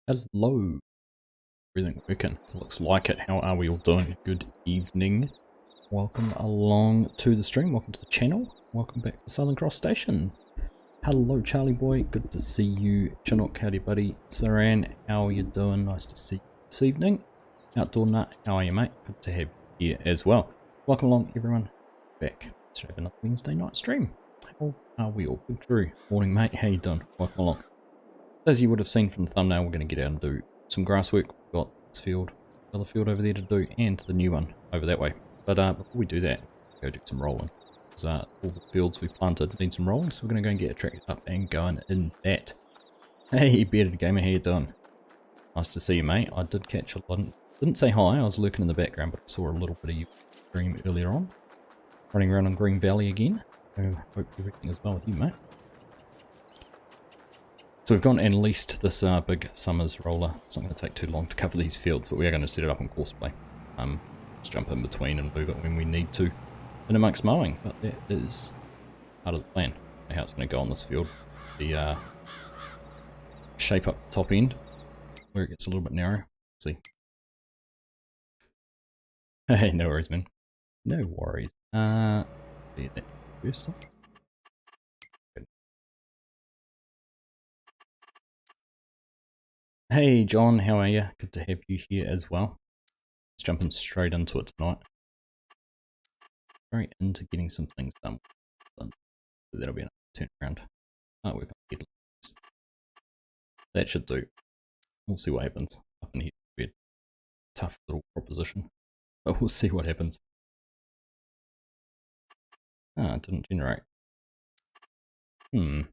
Hello, everything working? Looks like it. How are we all doing? Good evening. Welcome along to the stream. Welcome to the channel. Welcome back to Southern Cross Station. Hello, Charlie boy. Good to see you. Chinook, howdy buddy. Saran, how are you doing? Nice to see you this evening. Outdoor Nut, how are you, mate? Good to have you here as well. Welcome along, everyone. Back to have another Wednesday night stream. How are we all? Good Drew. Morning, mate. How you doing? Welcome along. As you would have seen from the thumbnail, we're going to get out and do some grass work. We've got this field, another field over there to do, and the new one over that way. But before we do that, go do some rolling. Because all the fields we planted need some rolling, so we're going to go and get a tractor up and going in that. Hey, Bearded Gamer, how you doing? Nice to see you, mate. I did catch a lot. Didn't say hi, I was lurking in the background, but I saw a little bit of you stream earlier on. Running around on Green Valley again. So hope everything is well with you, mate. So we've gone and leased this big Summers roller. It's not going to take too long to cover these fields, but we are going to set it up on courseplay. Just jump in between and move it when we need to in amongst mowing, but that is part of the plan. How it's going to go on this field. The shape up the top end, where it gets a little bit narrow. Let's see. Hey, no worries, man. No worries. See that first. Hey John, how are you? Good to have you here as well. Let's jump in straight into it tonight. Straight into getting some things done. So that'll be a turnaround. Artwork on headlights. That should do. We'll see what happens. Up in here will be a tough little proposition. But we'll see what happens. Ah, it didn't generate. Maybe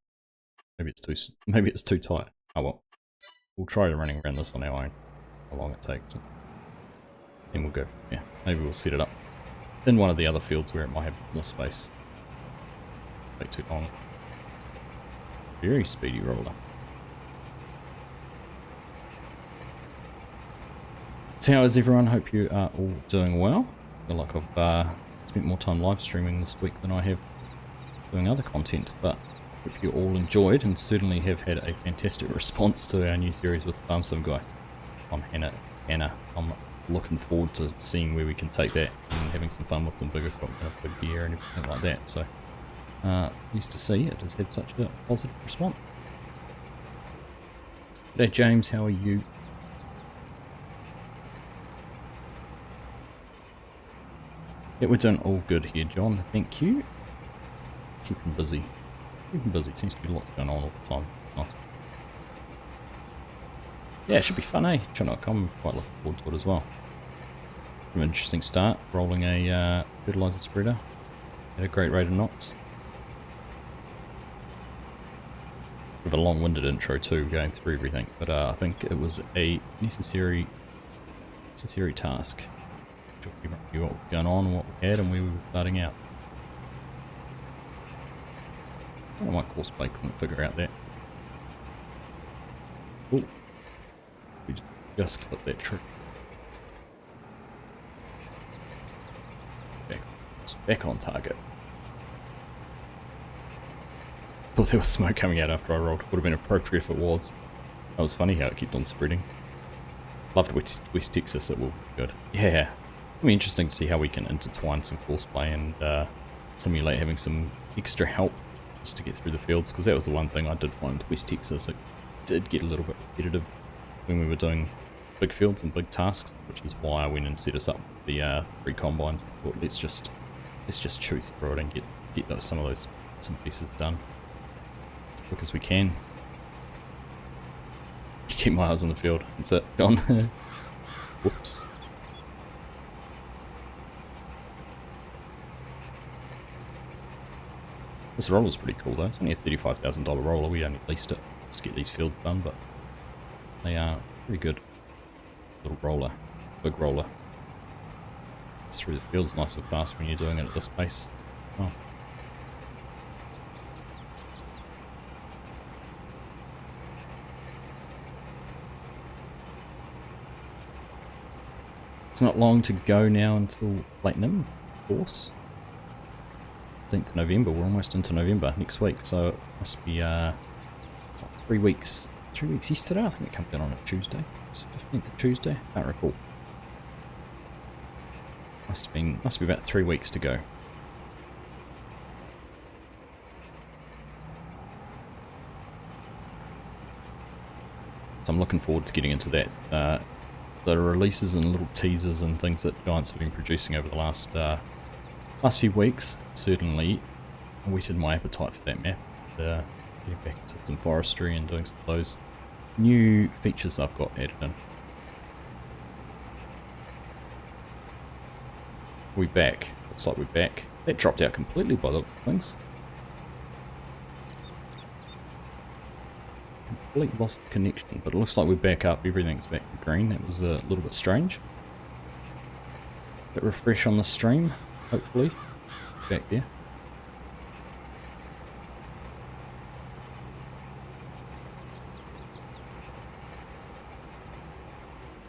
it's too tight. Oh well. We'll try running around this on our own, how long it takes. And we'll go from there. Maybe we'll set it up in one of the other fields where it might have more space. Take too long. Very speedy roller. So how is everyone? Hope you are all doing well. I feel like I've spent more time live streaming this week than I have doing other content, but hope you all enjoyed and certainly have had a fantastic response to our new series with the Farm Sim guy on Hannah. I'm looking forward to seeing where we can take that and having some fun with some big equipment, big gear and everything like that. So nice to see it has had such a positive response. G'day James, how are you? Yeah, we're doing all good here, John. Thank you. Keeping busy. Keeping busy. Seems to be lots going on all the time. Nice. Yeah, it should be fun, eh? Chinook, I'm quite looking forward to it as well. An interesting start, rolling a fertilizer spreader at a great rate of knots. With a long-winded intro too, going through everything, but I think it was a necessary task. What was going on, what we had, and where we were starting out. I don't know why courseplay couldn't figure out that. Ooh. We just clipped that trick. Back on target. Thought there was smoke coming out after I rolled. Would have been appropriate if it was. That was funny how it kept on spreading. Loved West Texas, it will be good. Yeah. It'll be interesting to see how we can intertwine some courseplay and simulate having some extra help just to get through the fields, because that was the one thing I did find with West Texas. It did get a little bit repetitive when we were doing big fields and big tasks, which is why I went and set us up with the 3 combines. I thought let's just chew through it and get some of those some pieces done as quick as we can. Keep my eyes on the field. That's it. Gone. Whoops. This roller's pretty cool though. It's only a $35,000 roller. We only leased it to get these fields done, but they are pretty good. Little roller, big roller. It's through the fields nice and fast when you're doing it at this pace. Oh. It's not long to go now until Platinum, of course. 15th of November, we're almost into November next week, so it must be 3 weeks 3 weeks yesterday. I think it comes out on a Tuesday. It's 15th of Tuesday. Can't recall. Must be about 3 weeks to go. So I'm looking forward to getting into that. The releases and little teasers and things that Giants have been producing over the last few weeks certainly whetted my appetite for that map. Getting back into some forestry and doing some of those new features I've got added in. We're back. Looks like we're back. That dropped out completely by the looks of things. Complete lost connection, but it looks like we're back up. Everything's back to green. That was a little bit strange. Bit refresh on the stream, hopefully. Back there.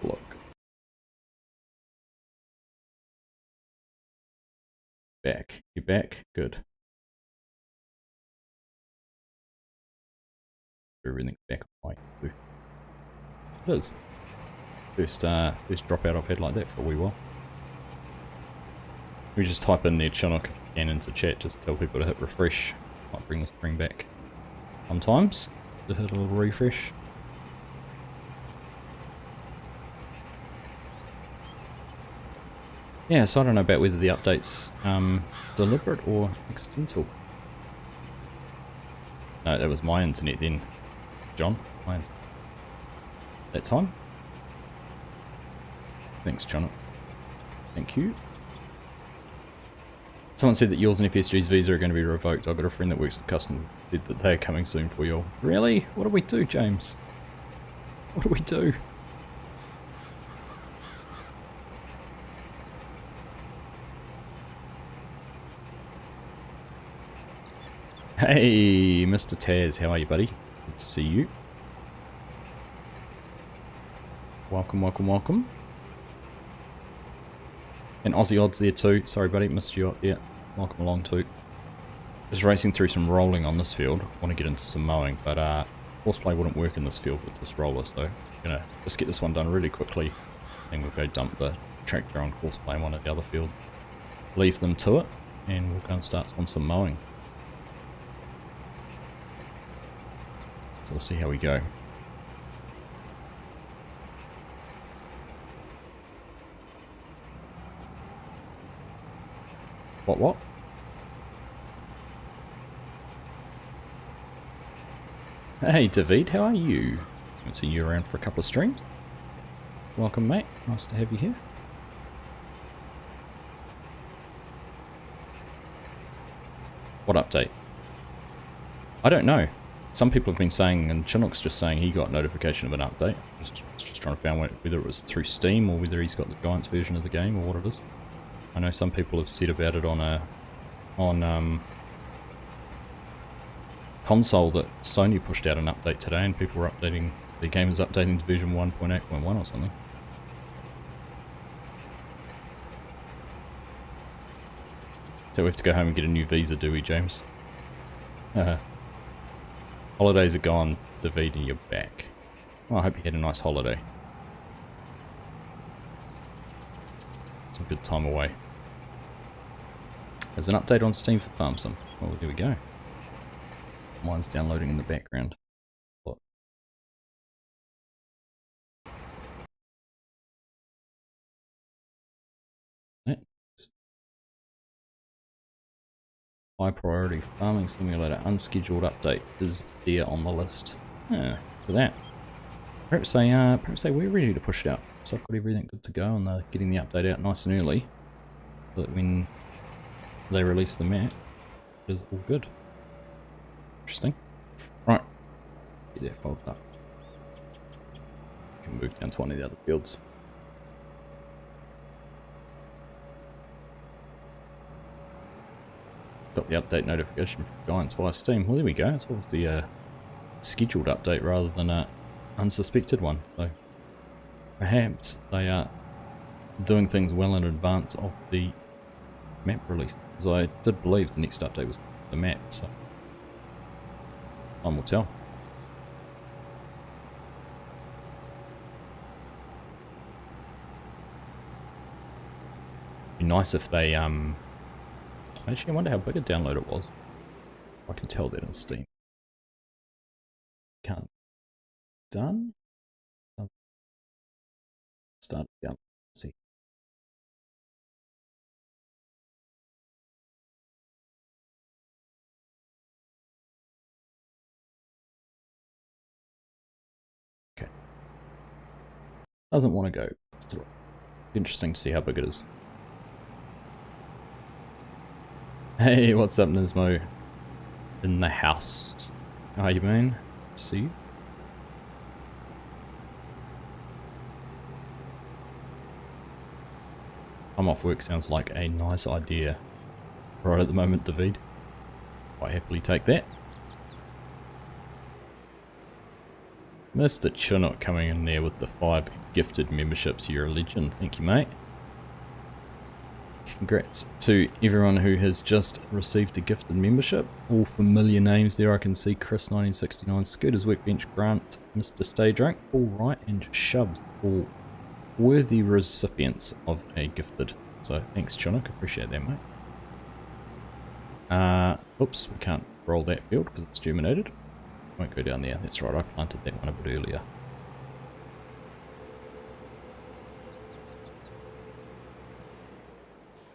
Look. Back. You're back? Good. Everything's back on white. It is. First dropout I've had like that for a wee while. We just type in there Chinook and into chat, just tell people to hit refresh. Might bring the screen back sometimes to hit a little refresh. Yeah, so I don't know about whether the update's deliberate or accidental. No, that was my internet then, John. My internet. That time. Thanks, John. Thank you. Someone said that yours and FSG's visa are going to be revoked. I've got a friend that works for Customs said that they're coming soon for you all. Really? What do we do, James? What do we do? Hey, Mr. Taz, how are you, buddy? Good to see you. Welcome, welcome, welcome. And Aussie odds there too. Sorry, buddy, missed you up. Yeah, welcome along too. Just racing through some rolling on this field. Want to get into some mowing, but horseplay wouldn't work in this field with this roller, so gonna just get this one done really quickly. And we'll go dump the tractor on horseplay in one of the other fields. Leave them to it, and we'll go and start on some mowing. So we'll see how we go. What? Hey David, how are you? Haven't seen you around for a couple of streams. Welcome, mate. Nice to have you here. What update? I don't know. Some people have been saying, and Chinook's just saying he got notification of an update. Just trying to find whether it was through Steam or whether he's got the Giants version of the game or what it is. I know some people have said about it on console that Sony pushed out an update today, and people were updating, the game is updating to version 1.8.1 or something. So we have to go home and get a new visa, do we, James? Holidays are gone, David, and you're back. Well, I hope you had a nice holiday. Some good time away. There's an update on Steam for Farm Sim. Oh, there we go. Mine's downloading in the background. Look. High priority farming simulator unscheduled update is there on the list. Yeah, for that. Perhaps they were ready to push it out. So I've got everything good to go and they're getting the update out nice and early. So that when they release the map, it is all good. Interesting. Right. Get that folded up. Can move down to one of the other fields. Got the update notification from Giants via Steam. Well, there we go. It's obviously a scheduled update rather than an unsuspected one. So perhaps they are doing things well in advance of the map release. Because I did believe the next update was the map, so time will tell. Be nice if they actually, I wonder how big a download it was. I can tell that in Steam. Can't. Done. Start down. Let's see. Okay. Doesn't want to go. It's interesting to see how big it is. Hey, what's up, Nismo? In the house. How you been? See you. I'm off work sounds like a nice idea. Right at the moment, David. Quite happily take that. Mr. Chinook coming in there with the 5 gifted memberships. You're a legend. Thank you, mate. Congrats to everyone who has just received a gifted membership. All familiar names there. I can see Chris 1969, Scooters Workbench, Grant, Mr. Stay Drunk, All Right, and Shoved. All worthy recipients of a gifted. So thanks, Chinook. Appreciate that, mate. Oops, we can't roll that field because it's germinated. Won't go down there. That's right, I planted that one a bit earlier.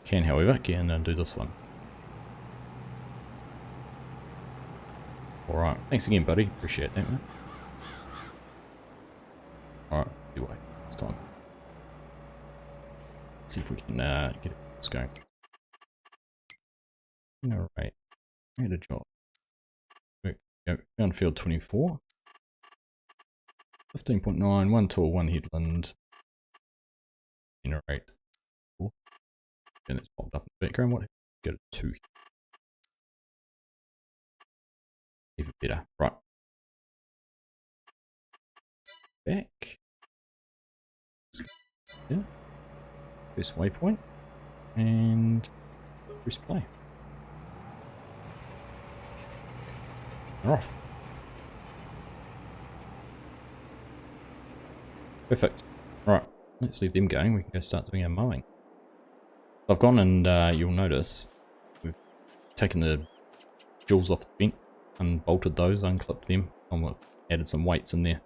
Can, however, get and do this one. Alright, thanks again, buddy. Appreciate that, man. Alright, anyway, it's time. Let's see if we can get this going. Alright, made a job. Go on field 24. 15.9, 1 tool, 1 headland. Generate. Cool. And it's popped up in the background. What? Go to 2. Even better. Right. Back. Yeah. First waypoint. And press play. They're off. Perfect. Right. Let's leave them going. We can go start doing our mowing. I've gone and you'll notice we've taken the jewels off the vent, unbolted those, unclipped them, and added some weights in there,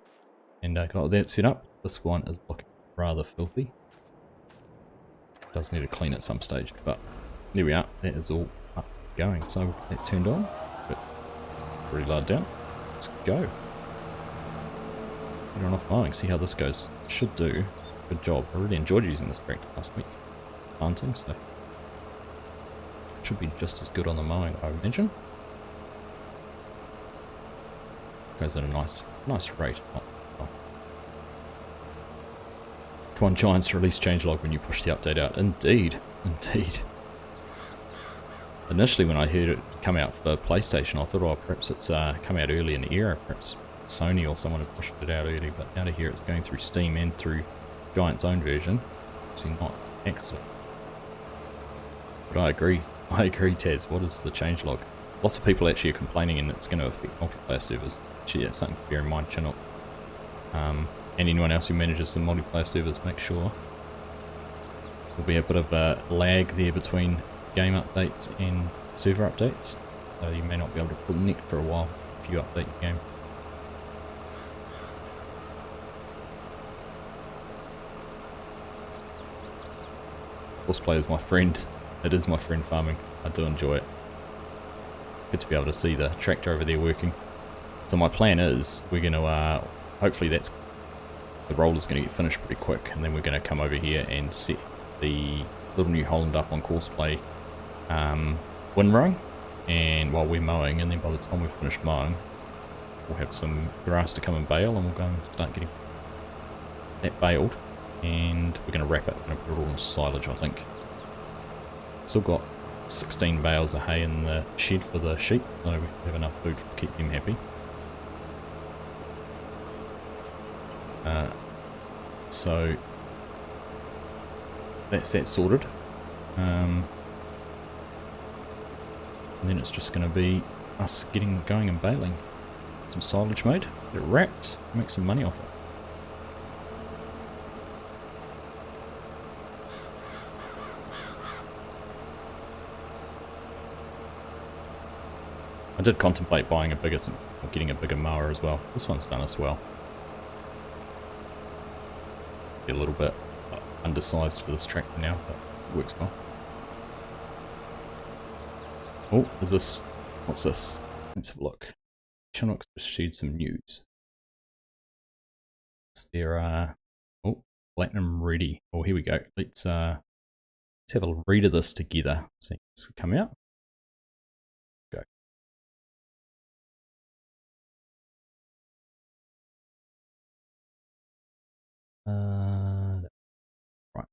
and got that set up. This one is looking rather filthy. Does need to clean at some stage, but there we are. That is all up going. So that turned on, but pretty loud down. Let's go. Get on off mowing. See how this goes. Should do. Good job. I really enjoyed using this tractor last week. Planting, so should be just as good on the mowing, I imagine. Goes at a nice rate. Oh. Come on, Giants, release changelog when you push the update out. Indeed. Initially, when I heard it come out for PlayStation, I thought, oh, perhaps it's come out early in the era. Perhaps Sony or someone had pushed it out early. But now to hear it's going through Steam and through Giant's own version, it's not excellent. But I agree, Taz. What is the changelog? Lots of people actually are complaining, and it's going to affect multiplayer servers. Actually, that's something to bear in mind, Chinook. And anyone else who manages some multiplayer servers, make sure. There'll be a bit of a lag there between game updates and server updates, so you may not be able to connect for a while if you update your game. Horseplay is my friend. It is my friend farming. I do enjoy it. Good to be able to see the tractor over there working. So my plan is we're going to hopefully the roller's going to get finished pretty quick, and then we're going to come over here and set the little New Holland up on Courseplay windrowing, and while we're mowing, and then by the time we've finished mowing, we'll have some grass to come and bale, and we'll go and start getting that baled, and we're going to wrap it and put it all into silage, I think. Still got 16 bales of hay in the shed for the sheep, so we have enough food to keep them happy. So that's that sorted. And then it's just going to be us getting going and baling. Some silage made, get it wrapped, make some money off it. did contemplate buying a bigger, or getting a bigger mower as well. This one's done as well. Be a little bit undersized for this tractor now, but it works well. Oh, is this? What's this? Let's have a look. Hocks just shared some news. There are platinum ready. Oh, here we go. Let's have a read of this together. See this come out. Go. Right.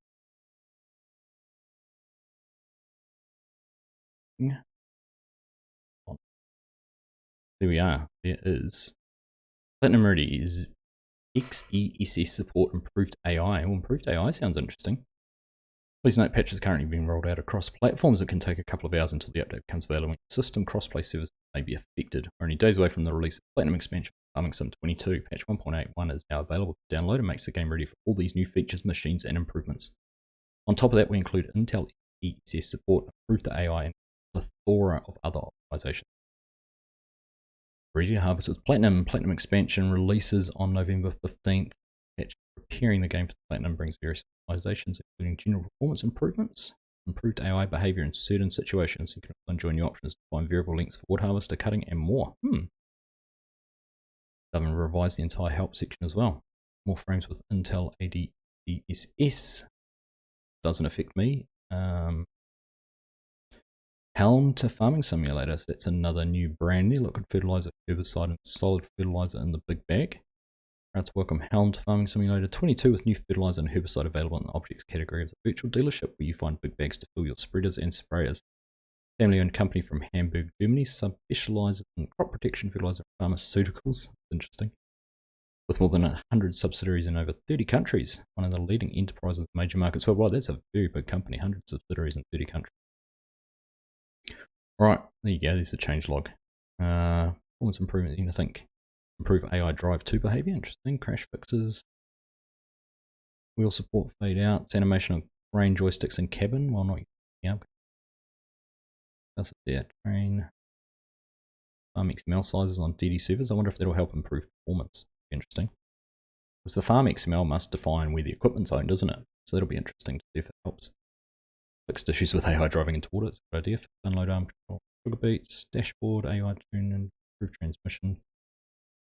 There we are. There is platinum ready is XESS support improved AI. Well, improved AI sounds interesting. Please note patches are currently being rolled out across platforms. It can take a couple of hours until the update becomes available. System crossplay services may be affected. We're only days away from the release of Platinum Expansion Farming Sim 22. Patch 1.81 is now available to download and makes the game ready for all these new features, machines, and improvements. On top of that, we include Intel ESS support, improved AI, and a plethora of other optimizations. Ready to harvest with Platinum. Platinum Expansion releases on November 15th. Patch preparing the game for Platinum brings various optimizations, including general performance improvements, improved AI behavior in certain situations. You can also enjoy new options to find variable links for wood harvester cutting and more. They've revised the entire help section as well. More frames with Intel ADSS. Doesn't affect me. Helm to Farming Simulator. So that's another new brand new liquid fertilizer, herbicide, and solid fertilizer in the big bag. Proud to welcome Helm to Farming Simulator 22 with new fertilizer and herbicide available in the objects category of the virtual dealership, where you find big bags to fill your spreaders and sprayers. Family-owned company from Hamburg, Germany, specializes in crop protection, fertilizer, and pharmaceuticals. Interesting. With more than 100 subsidiaries in over 30 countries, one of the leading enterprises in major markets worldwide. That's a very big company, 100 subsidiaries in 30 countries. Right, there you go. There's the change log. Performance improvement. You think improve AI drive 2 behavior. Interesting. Crash fixes. Wheel support fade outs. Animation of grain joysticks in cabin while not. Yeah. That's it there. Train. Farm XML sizes on DD servers. I wonder if that'll help improve performance. Interesting. Because the farm XML must define where the equipment's owned, isn't it? So that'll be interesting to see if it helps. Fixed issues with AI driving into water. It's a good idea. Unload arm control. Sugar beets. Dashboard. AI tune and improve transmission.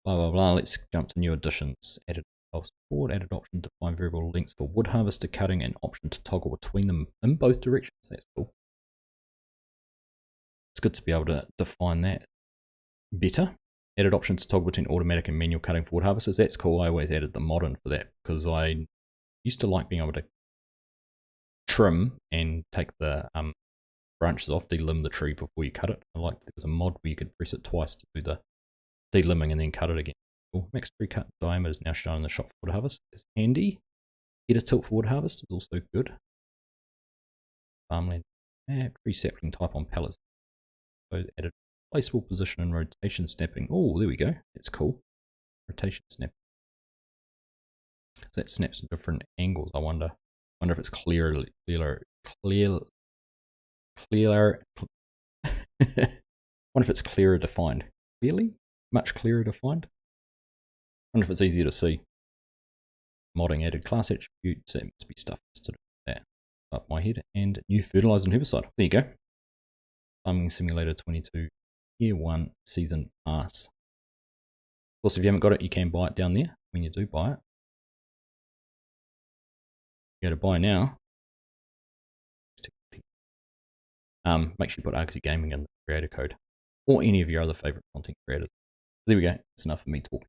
Blah blah blah. Let's jump to new additions. Added support. Added option to define variable links for wood harvester cutting and option to toggle between them in both directions. That's cool. It's good to be able to define that better. Added option to toggle between automatic and manual cutting for wood harvesters. That's cool. I always added the modern for that because I used to like being able to trim and take the branches off, delimb the tree before you cut it. I liked there was a mod where you could press it twice to do the delimbing and then cut it again. Cool. Max tree cut diameter is now shown in the shop for wood harvest. It's handy. Header tilt for wood harvest is also good. Farmland. Tree sapling type on pallets. So added placeable position and rotation snapping. Oh, there we go. That's cool. Rotation snap. That snaps at different angles. I wonder if it's clearer. Wonder if it's clearer defined. Clearly? Much clearer defined? Wonder if it's easier to see. Modding added class attributes. That must be stuff to do with that. Up my head. And new fertilizer and herbicide. There you go. Farming Simulator 22. Year 1 Season Pass. Of course, if you haven't got it, you can buy it down there. When you do buy it, you go to buy now. Make sure you put Argsy Gaming in the creator code, or any of your other favorite content creators. There we go. That's enough for me talking.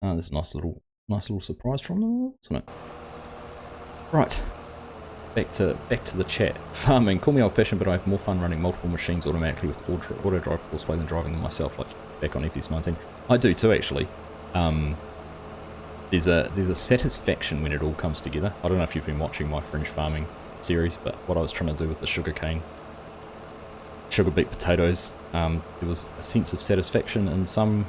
There's a nice little surprise from them, isn't it? Right. Back to the chat. Farming. Call me old-fashioned, but I have more fun running multiple machines automatically with auto drive courseplay than driving them myself, like back on FS19. I do too, actually. There's a satisfaction when it all comes together. I don't know if you've been watching my Fringe Farming series, but what I was trying to do with the sugar beet potatoes, there was a sense of satisfaction in some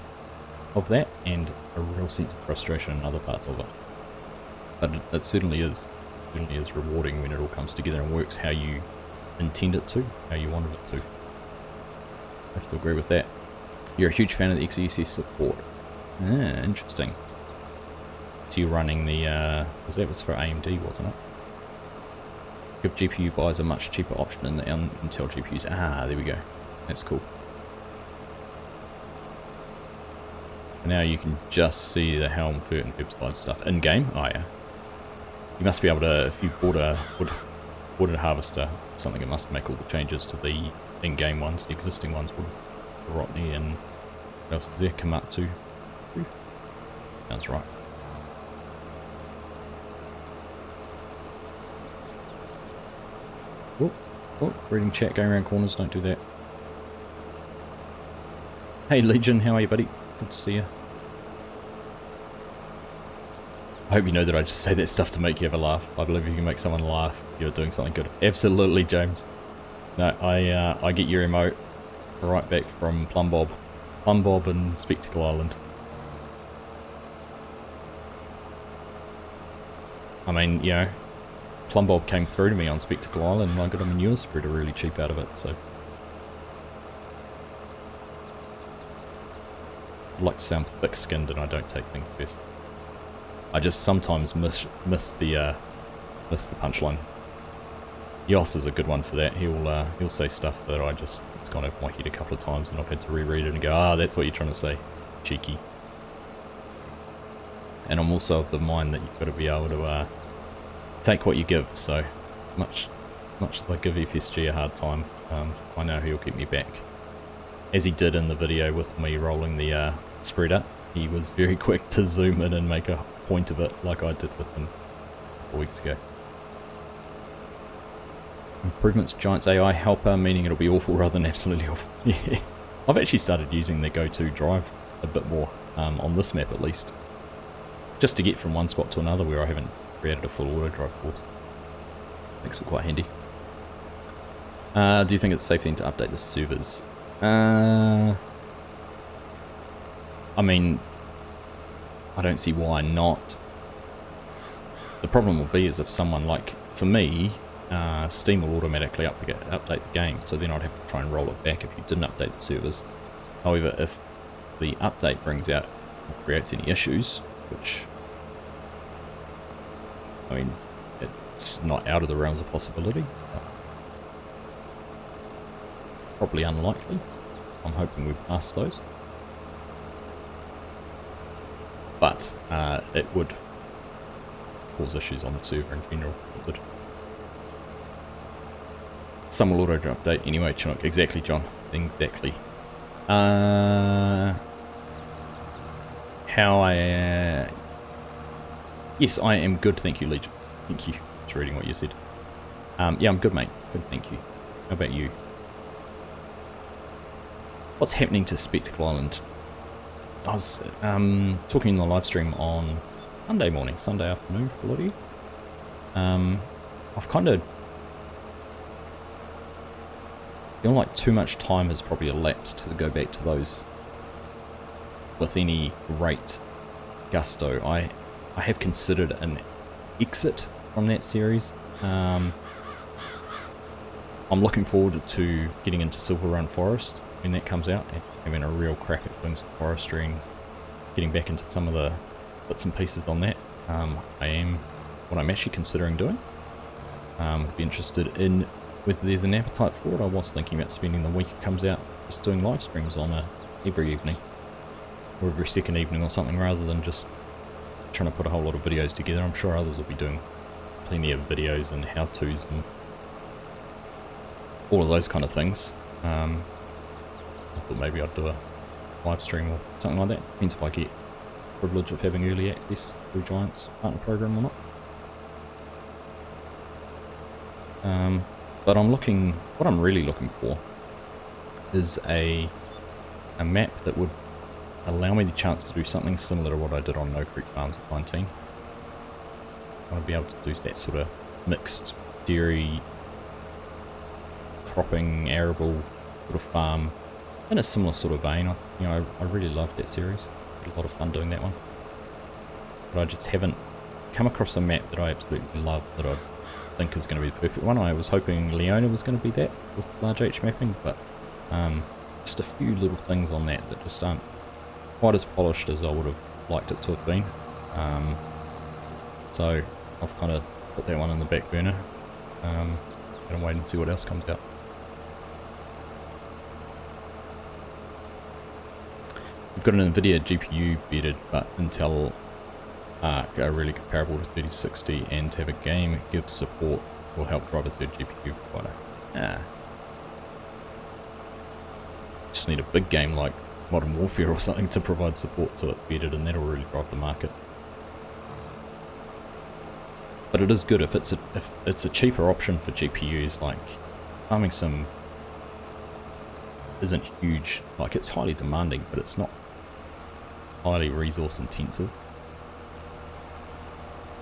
of that, and a real sense of frustration in other parts of it. But it certainly is. Certainly is rewarding when it all comes together and works how you intend it to, how you wanted it to. I still agree with that. You're a huge fan of the XESS support. Ah, interesting. So you're running the, because that was for AMD, wasn't it? Give GPU buys a much cheaper option in the Intel GPUs. Ah, there we go. That's cool. And now you can just see the Helm, Furt, and Herbicide stuff in game. Oh yeah. You must be able to, if you bought a wood harvester or something, it must make all the changes to the in-game ones. The existing ones would Rodney and what else is there? Komatsu. Sounds right. Oh, reading chat, going around corners, don't do that. Hey Legion, how are you, buddy? Good to see you. I hope you know that I just say that stuff to make you have a laugh. I believe if you can make someone laugh, you're doing something good. Absolutely, James. No, I get your emote right back from Plum Bob and Spectacle Island. I mean, you know, Plum Bob came through to me on Spectacle Island and I got a manure spreader really cheap out of it, so. I like to sound thick-skinned and I don't take things best. I just sometimes miss the punchline. Yos is a good one for that. He'll say stuff that it's gone over my head a couple of times and I've had to reread it and go, ah, that's what you're trying to say. Cheeky. And I'm also of the mind that you've got to be able to take what you give, so much as I give FSG a hard time, I know he'll keep me back. As he did in the video with me rolling the spreader, he was very quick to zoom in and make a point of it like I did with him 4 weeks ago. Improvements Giants AI helper, meaning it'll be awful rather than absolutely awful. Yeah, I've actually started using the go-to drive a bit more, on this map at least. Just to get from one spot to another where I haven't created a full auto drive course. Makes it quite handy. Do you think it's a safe thing to update the servers? I mean, I don't see why not. The problem will be is if someone like, for me, Steam will automatically update the game, so then I'd have to try and roll it back if you didn't update the servers. However, if the update brings out or creates any issues, which, I mean, it's not out of the realms of possibility, but probably unlikely. I'm hoping we've passed those. But it would cause issues on the server in general. It would. Some will auto update anyway, Chinook. Exactly, John. Exactly. How I... Yes, I am good, thank you, Legion. Thank you for reading what you said. Yeah, I'm good, mate. Good, thank you. How about you? What's happening to Spectacle Island? I was talking in the live stream on Monday morning, Sunday afternoon for a lot of you. I've kind of feel like too much time has probably elapsed to go back to those with any great gusto. I have considered an exit from that series. I'm looking forward to getting into Silver Run Forest when that comes out and having a real crack at things like forestry and getting back into some of the bits and pieces on that. What I'm actually considering doing. Be interested in whether there's an appetite for it. I was thinking about spending the week it comes out just doing live streams on every evening or every second evening or something, rather than just trying to put a whole lot of videos together. I'm sure others will be doing plenty of videos and how-tos and all of those kind of things. I thought maybe I'd do a live stream or something like that. Depends if I get the privilege of having early access through Giants partner program or not. But what I'm really looking for is a map that would allow me the chance to do something similar to what I did on No Creek Farms at 19. I want to be able to do that sort of mixed dairy, cropping, arable sort of farm in a similar sort of vein. I really loved that series. Had a lot of fun doing that one. But I just haven't come across a map that I absolutely love that I think is going to be the perfect one. I was hoping Leona was going to be that with large H mapping, but just a few little things on that that just aren't quite as polished as I would have liked it to have been. So I've kind of put that one in the back burner, and wait and see what else comes out. We've got an NVIDIA GPU bedded, but Intel Arc are really comparable to 3060, and to have a game give support will help drive a third GPU provider. Just need a big game like Modern Warfare or something to provide support to it bedded, and that'll really drive the market. But it is good if it's a cheaper option for GPUs. Like Farming Sim isn't huge, like it's highly demanding, but it's not highly resource intensive.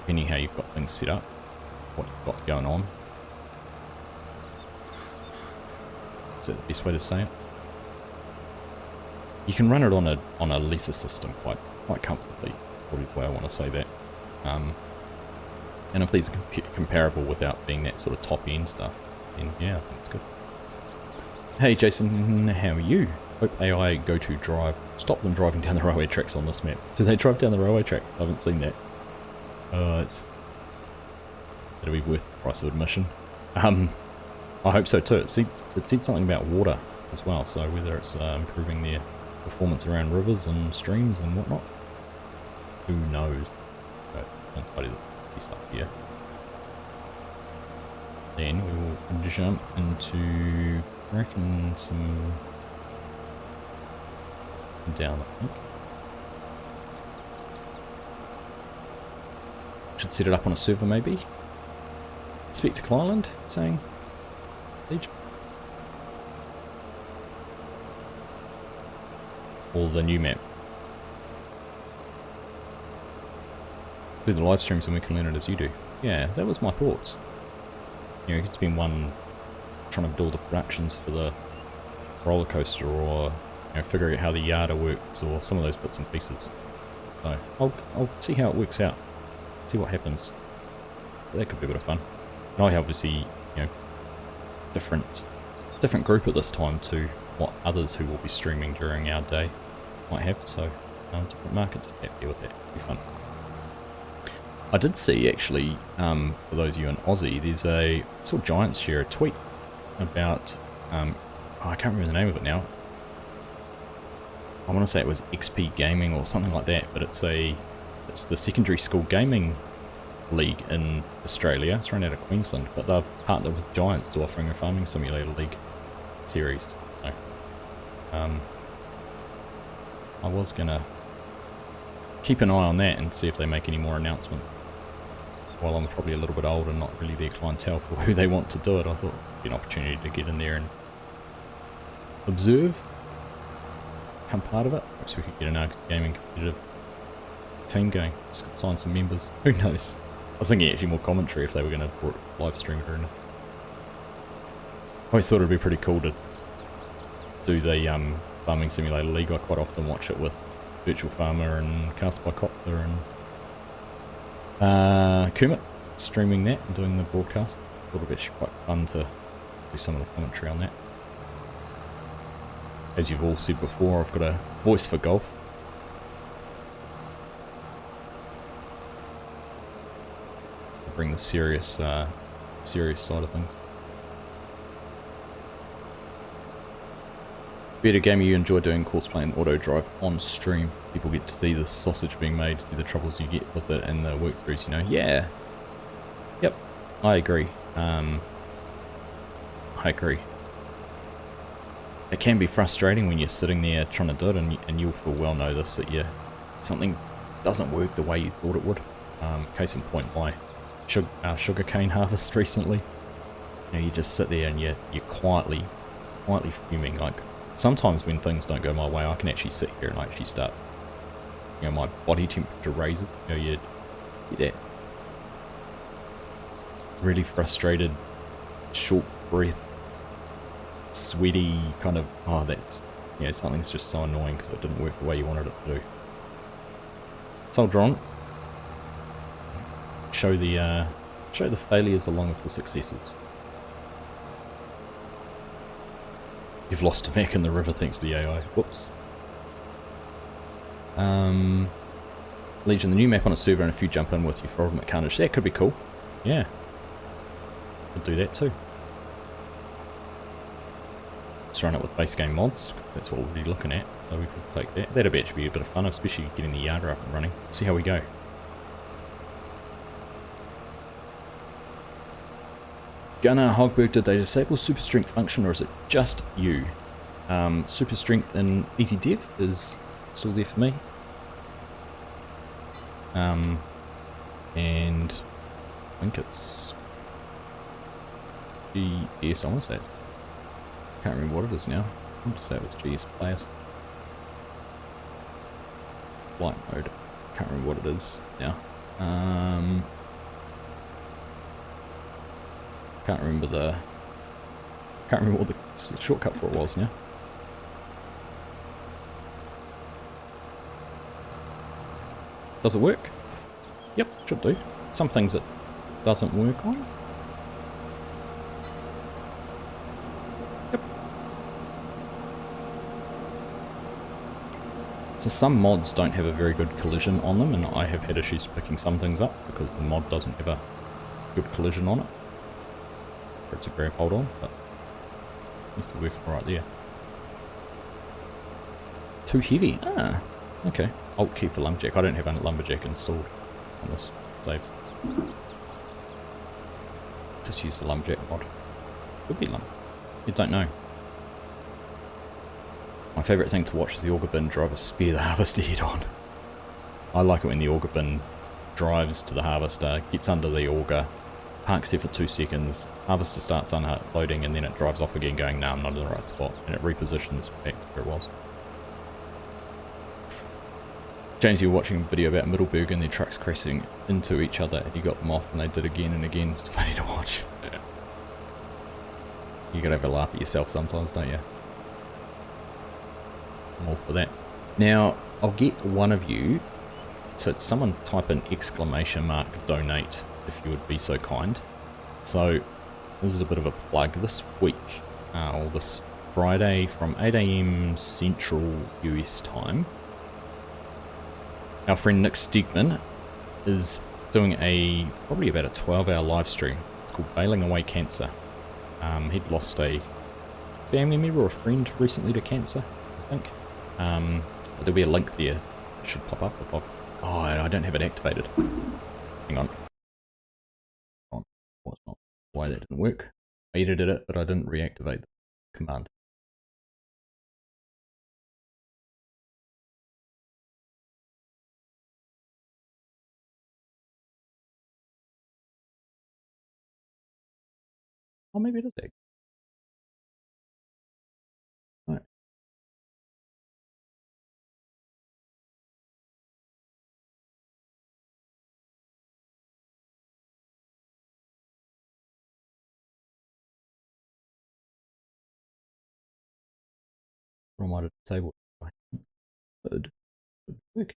Depending how you've got things set up, what you've got going on. Is that the best way to say it? You can run it on a lesser system quite comfortably, probably the way I want to say that. And if these are comparable without being that sort of top end stuff, then yeah, I think it's good. Hey Jason, how are you? Hope AI go to drive. Stop them driving down the railway tracks on this map. Do they drive down the railway tracks? I haven't seen that. It'll be worth the price of admission. I hope so too. It said something about water as well, so whether it's improving their performance around rivers and streams and whatnot, who knows? I'll tidy this up here. Then we will jump into, I reckon, some down, I think. Should set it up on a server maybe. Speak to Clyland, saying, Siege. Or the new map. Do the live streams and we can learn it as you do. Yeah, that was my thoughts. You know, it's been one trying to build the productions for the roller coaster, or you know, figure out how the Yada works, or some of those bits and pieces. So I'll see how it works out. See what happens. But that could be a bit of fun. And I obviously, you know, different group at this time to what others who will be streaming during our day might have. So different markets to deal with that. It'll be fun. I did see actually, for those of you in Aussie, there's I saw Giants share a tweet about, I can't remember the name of it now. I want to say it was XP Gaming or something like that, but it's the secondary school gaming league in Australia. It's run out of Queensland, but they've partnered with Giants to offering a farming simulator league series. So, I was gonna keep an eye on that and see if they make any more announcements. While I'm probably a little bit old and not really their clientele for who they want to do it, I thought it'd be an opportunity to get in there and observe, become part of it. Perhaps we could get an Argsy gaming competitive team going. Just could sign some members. Who knows? I was thinking actually more commentary if they were going to live stream it or anything. I always thought it'd be pretty cool to do the farming simulator league. I quite often watch it with Virtual Farmer and Cast by Copter and Kermit streaming that and doing the broadcast. I thought it'd be actually quite fun to do some of the commentary on that. As you've all said before, I've got a voice for golf. Bring the serious side of things. Better gamer you enjoy doing course and auto drive on stream. People get to see the sausage being made, see the troubles you get with it and the walkthroughs, you know. Yeah. Yep. I agree. I agree. It can be frustrating when you're sitting there trying to do it, and you'll full well know this, that something doesn't work the way you thought it would. Case in point, my sugarcane harvest recently. You know, you just sit there and you're quietly fuming. Like sometimes when things don't go my way, I can actually sit here and actually start, you know, my body temperature raises. You know, you get that really frustrated, short breath, sweaty kind of, oh, that's, you know, something's just so annoying because it didn't work the way you wanted it to do. Soldier on. Show the failures along with the successes. You've lost a mech in the river thanks to the AI. Whoops. Legion, the new map on a server and a few jump in with you for ultimate carnage. That could be cool. Yeah. Could do that too. Just run it with base game mods. That's what we'll be looking at. So we could take that. That'd actually be a bit of fun, especially getting the Yarder up and running. See how we go. Gunnar Hogberg, did they disable super strength function or is it just you? Super strength in easy dev is still there for me. And I think it's GS, I want to say it's, I can't remember what it is now. I want to say it was GS players. Flight mode, can't remember what it is now. Can't remember what the shortcut for it was now. Does it work? Yep, should do. Some things it doesn't work on. Yep. So some mods don't have a very good collision on them, and I have had issues picking some things up because the mod doesn't have a good collision on it. It's a grab hold on, but it's still working right there. Too heavy. Ah, okay. Alt key for lumberjack. I don't have a lumberjack installed on this save. Just use the lumberjack mod. Could be lumber. You don't know. My favourite thing to watch is the auger bin driver spear the harvester head on. I like it when the auger bin drives to the harvester, gets under the auger, parks there for 2 seconds, harvester starts unloading, and then it drives off again going, nah, I'm not in the right spot, and it repositions back to where it was. James, you were watching a video about Middleburg and their trucks crashing into each other, and you got them off, and they did again and again. It's funny to watch. Yeah. You gotta have a laugh at yourself sometimes, don't you? I'm all for that. Now, I'll get one of you to someone type an ! Donate, if you would be so kind. So, this is a bit of a plug. This week, or this Friday from 8 AM Central US time, our friend Nick Stegman is doing probably about a 12-hour live stream. It's called Baling Away Cancer. He'd lost a family member or a friend recently to cancer, I think. But there'll be a link there. It should pop up if I don't have it activated. Hang on. That's not why that didn't work. I edited it, but I didn't reactivate the command. Oh, maybe it is active. Right. Or I might have disabled it. Good. Good work.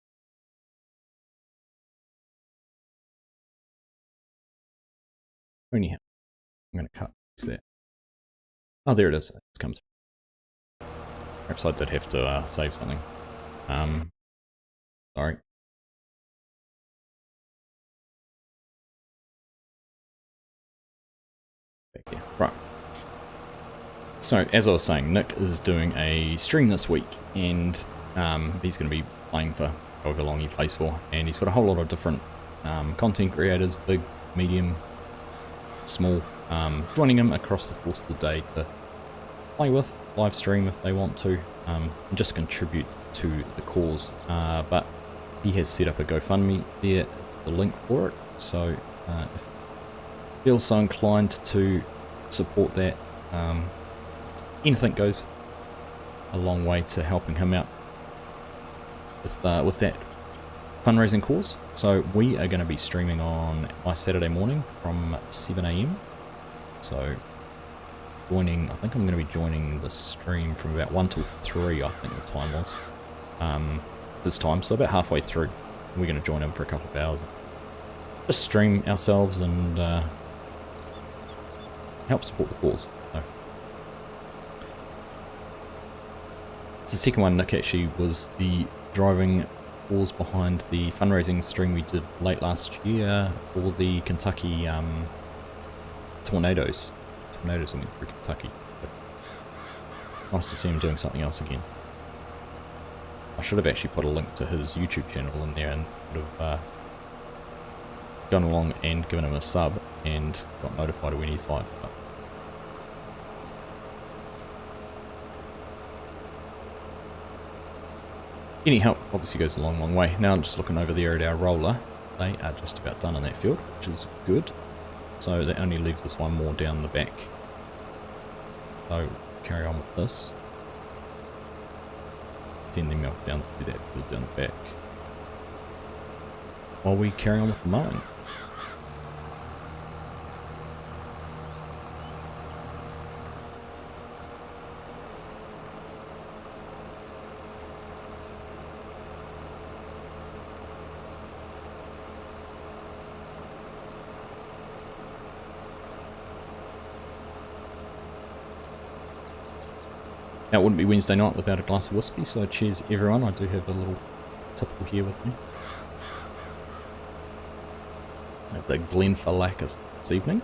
Anyhow, I'm going to cut this there. Oh, there it is. It's come through. Perhaps I did have to save something. Sorry. Back here. Right. So, as I was saying, Nick is doing a stream this week, and he's going to be playing for however long he plays for, and he's got a whole lot of different content creators, big, medium, small, joining him across the course of the day to play with, live stream if they want to, and just contribute to the cause. But he has set up a GoFundMe there, it's the link for it, so if you feel so inclined to support that, anything goes a long way to helping him out with that fundraising cause. So we are going to be streaming on my Saturday morning from 7 AM. So joining, I think I'm going to be joining the stream from about 1 till 3, I think the time was. This time, so about halfway through, we're going to join him for a couple of hours. Just stream ourselves and help support the cause. So It's the second one. Nick actually was the driving force behind the fundraising stream we did late last year for the Kentucky tornadoes. Tornadoes that went through Kentucky. But nice to see him doing something else again. I should have actually put a link to his YouTube channel in there and would have gone along and given him a sub and got notified when he's live. But any help obviously goes a long, long way. Now I'm just looking over there at our roller. They are just about done in that field, which is good. So that only leaves us one more down the back. So carry on with this. Send them off down to do that field down the back. While we carry on with the mowing. Now, it wouldn't be Wednesday night without a glass of whiskey, so cheers everyone. I do have a little tipple here with me. I have the Glenfarclas this evening.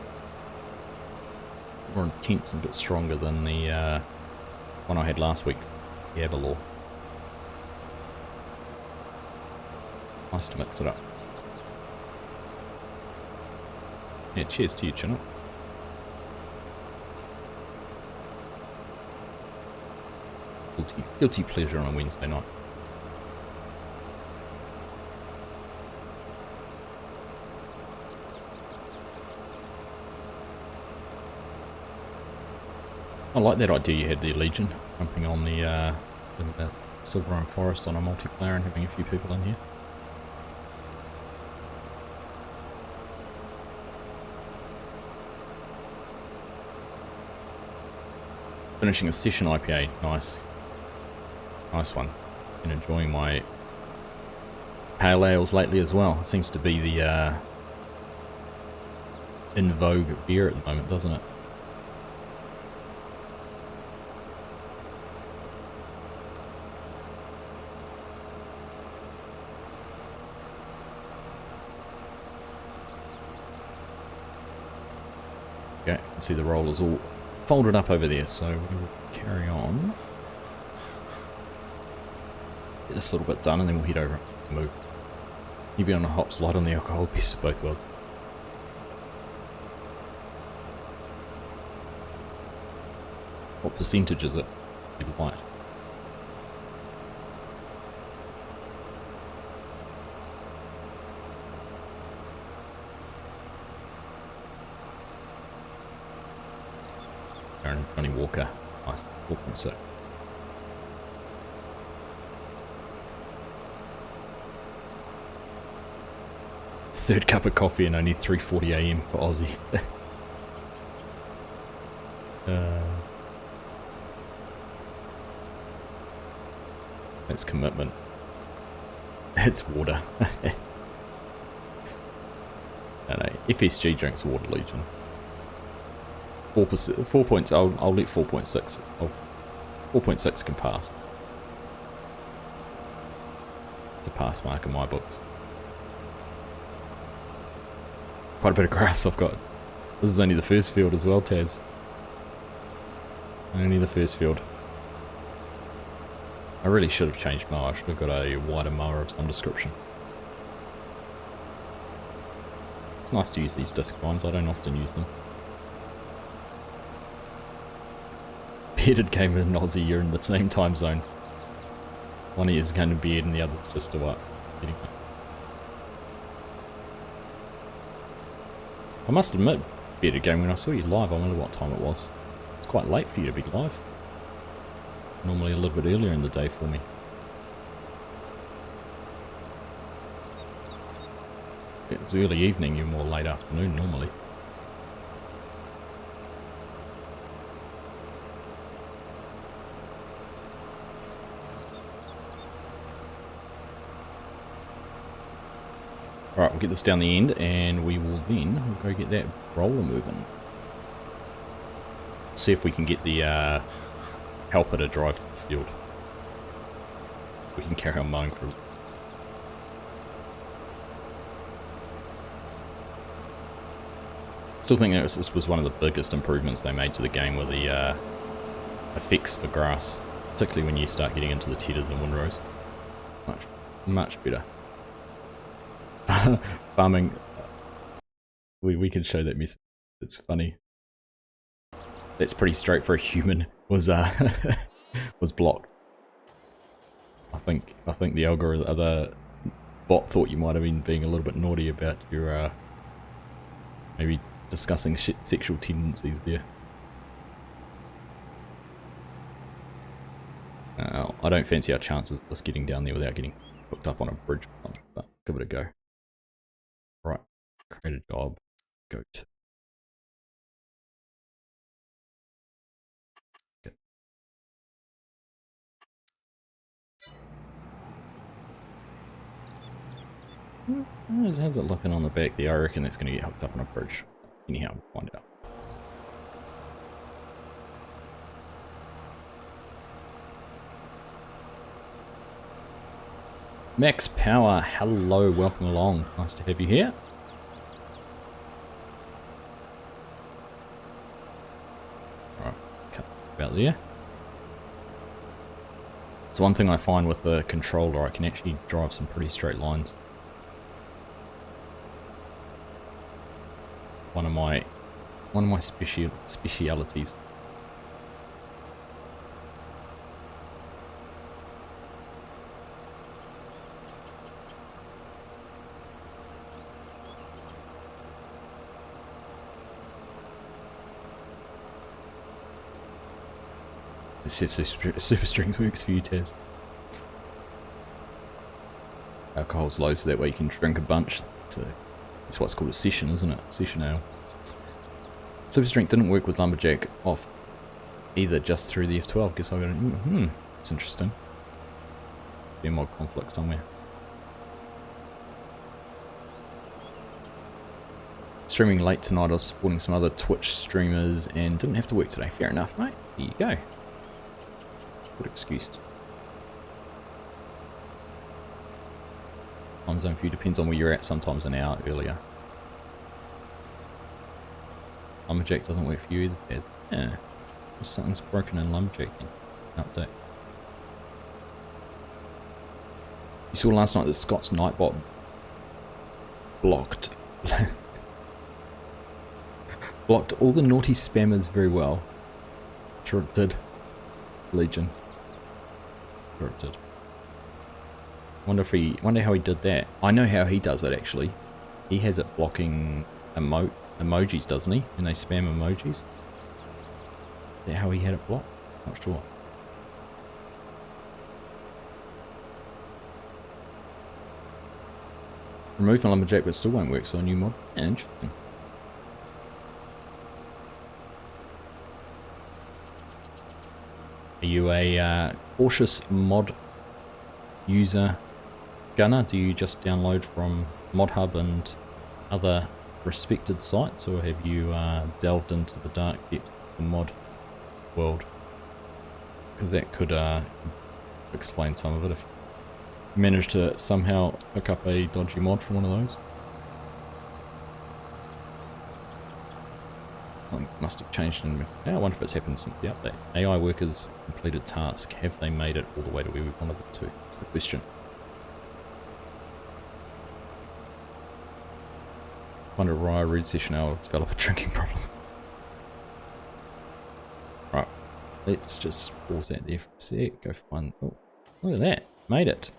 More intense and a bit stronger than the one I had last week, the Aberlour. Nice to mix it up. Yeah, cheers to you, Chinook. Guilty pleasure on a Wednesday night. I like that idea you had there, Legion, jumping on the Silver and Forest on a multiplayer and having a few people in here. Finishing a session IPA, nice. Nice one. Been enjoying my pale ales lately as well. It seems to be the in vogue beer at the moment, doesn't it? Okay, you can see the rollers all folded up over there, so we will carry on. Get this a little bit done and then we'll head over and move. Heavy on the hops, light on the alcohol, best of both worlds. What percentage is it? Light. Aaron Johnny Walker, nice, 4.6. Third cup of coffee and only 3:40 AM for Aussie. That's commitment. It's water. No, FSG drinks water, Legion. 4%, 4 points. I'll let 4.6. 4.6 can pass. It's a pass mark in my books. Quite a bit of grass I've got. This is only the first field as well, Taz. Only the first field. I really should have changed mower. I should have got a wider mower of some description. It's nice to use these disc ones. I don't often use them. Bearded came in Aussie, you're in the same time zone. One of you is going to beard and the other's just a what? I must admit, Bearded Game, when I saw you live, I wonder what time it was. It's quite late for you to be live. Normally a little bit earlier in the day for me. If it was early evening, you're more late afternoon normally. Alright, we'll get this down the end and we will then go get that roller moving. See if we can get the helper to drive to the field. We can carry on mowing for. Still think that this was one of the biggest improvements they made to the game with the effects for grass, particularly when you start getting into the tedders and windrows. Much better. Farming. We can show that message. It's funny. That's pretty straight for a human. Was was blocked. I think the algorithm, the bot thought you might have been being a little bit naughty about your maybe discussing sexual tendencies there. I don't fancy our chances of us getting down there without getting hooked up on a bridge, but give it a go. Right, create a job. Goat. Okay. How's it looking on the back there? I reckon it's going to get hooked up on a bridge. Anyhow, we'll find out. Max Power, hello, welcome along. Nice to have you here. Alright, cut about there. It's one thing I find with the controller, I can actually drive some pretty straight lines. One of my specialities. Super strength works for you, Taz. Alcohol's low, so that way you can drink a bunch. It's what's called a session, isn't it? Session ale. Super strength didn't work with lumberjack off either, just through the F12. Guess I got it. It's interesting. Be a mod conflict somewhere. Streaming late tonight. I was supporting some other Twitch streamers and didn't have to work today. Fair enough, mate. There you go. Good excuse. Time zone for you depends on where you're at. Sometimes an hour earlier. Lumberjack doesn't work for you either, Paz. Yeah. Something's broken in Lumberjack then. Update. You saw last night that Scott's Nightbot blocked all the naughty spammers very well. Sure it did. Legion. Sure it did. Wonder how he did that. I know how he does it actually. He has it blocking emojis, doesn't he? When they spam emojis. Is that how he had it blocked? Not sure. Remove the lumberjack, but it still won't work, so a new mod. Yeah, interesting. Are you a cautious mod user gunner? Do you just download from ModHub and other respected sites, or have you delved into the dark depths of the mod world? Because that could explain some of it if you manage to somehow pick up a dodgy mod from one of those. Something must have changed in... I wonder if it's happened since the update. AI workers completed task. Have they made it all the way to where we wanted them to? That's the question. Find a Raya Red session, I'll develop a drinking problem. Right, let's just pause that there for a sec. Go find... Oh, look at that. Made it.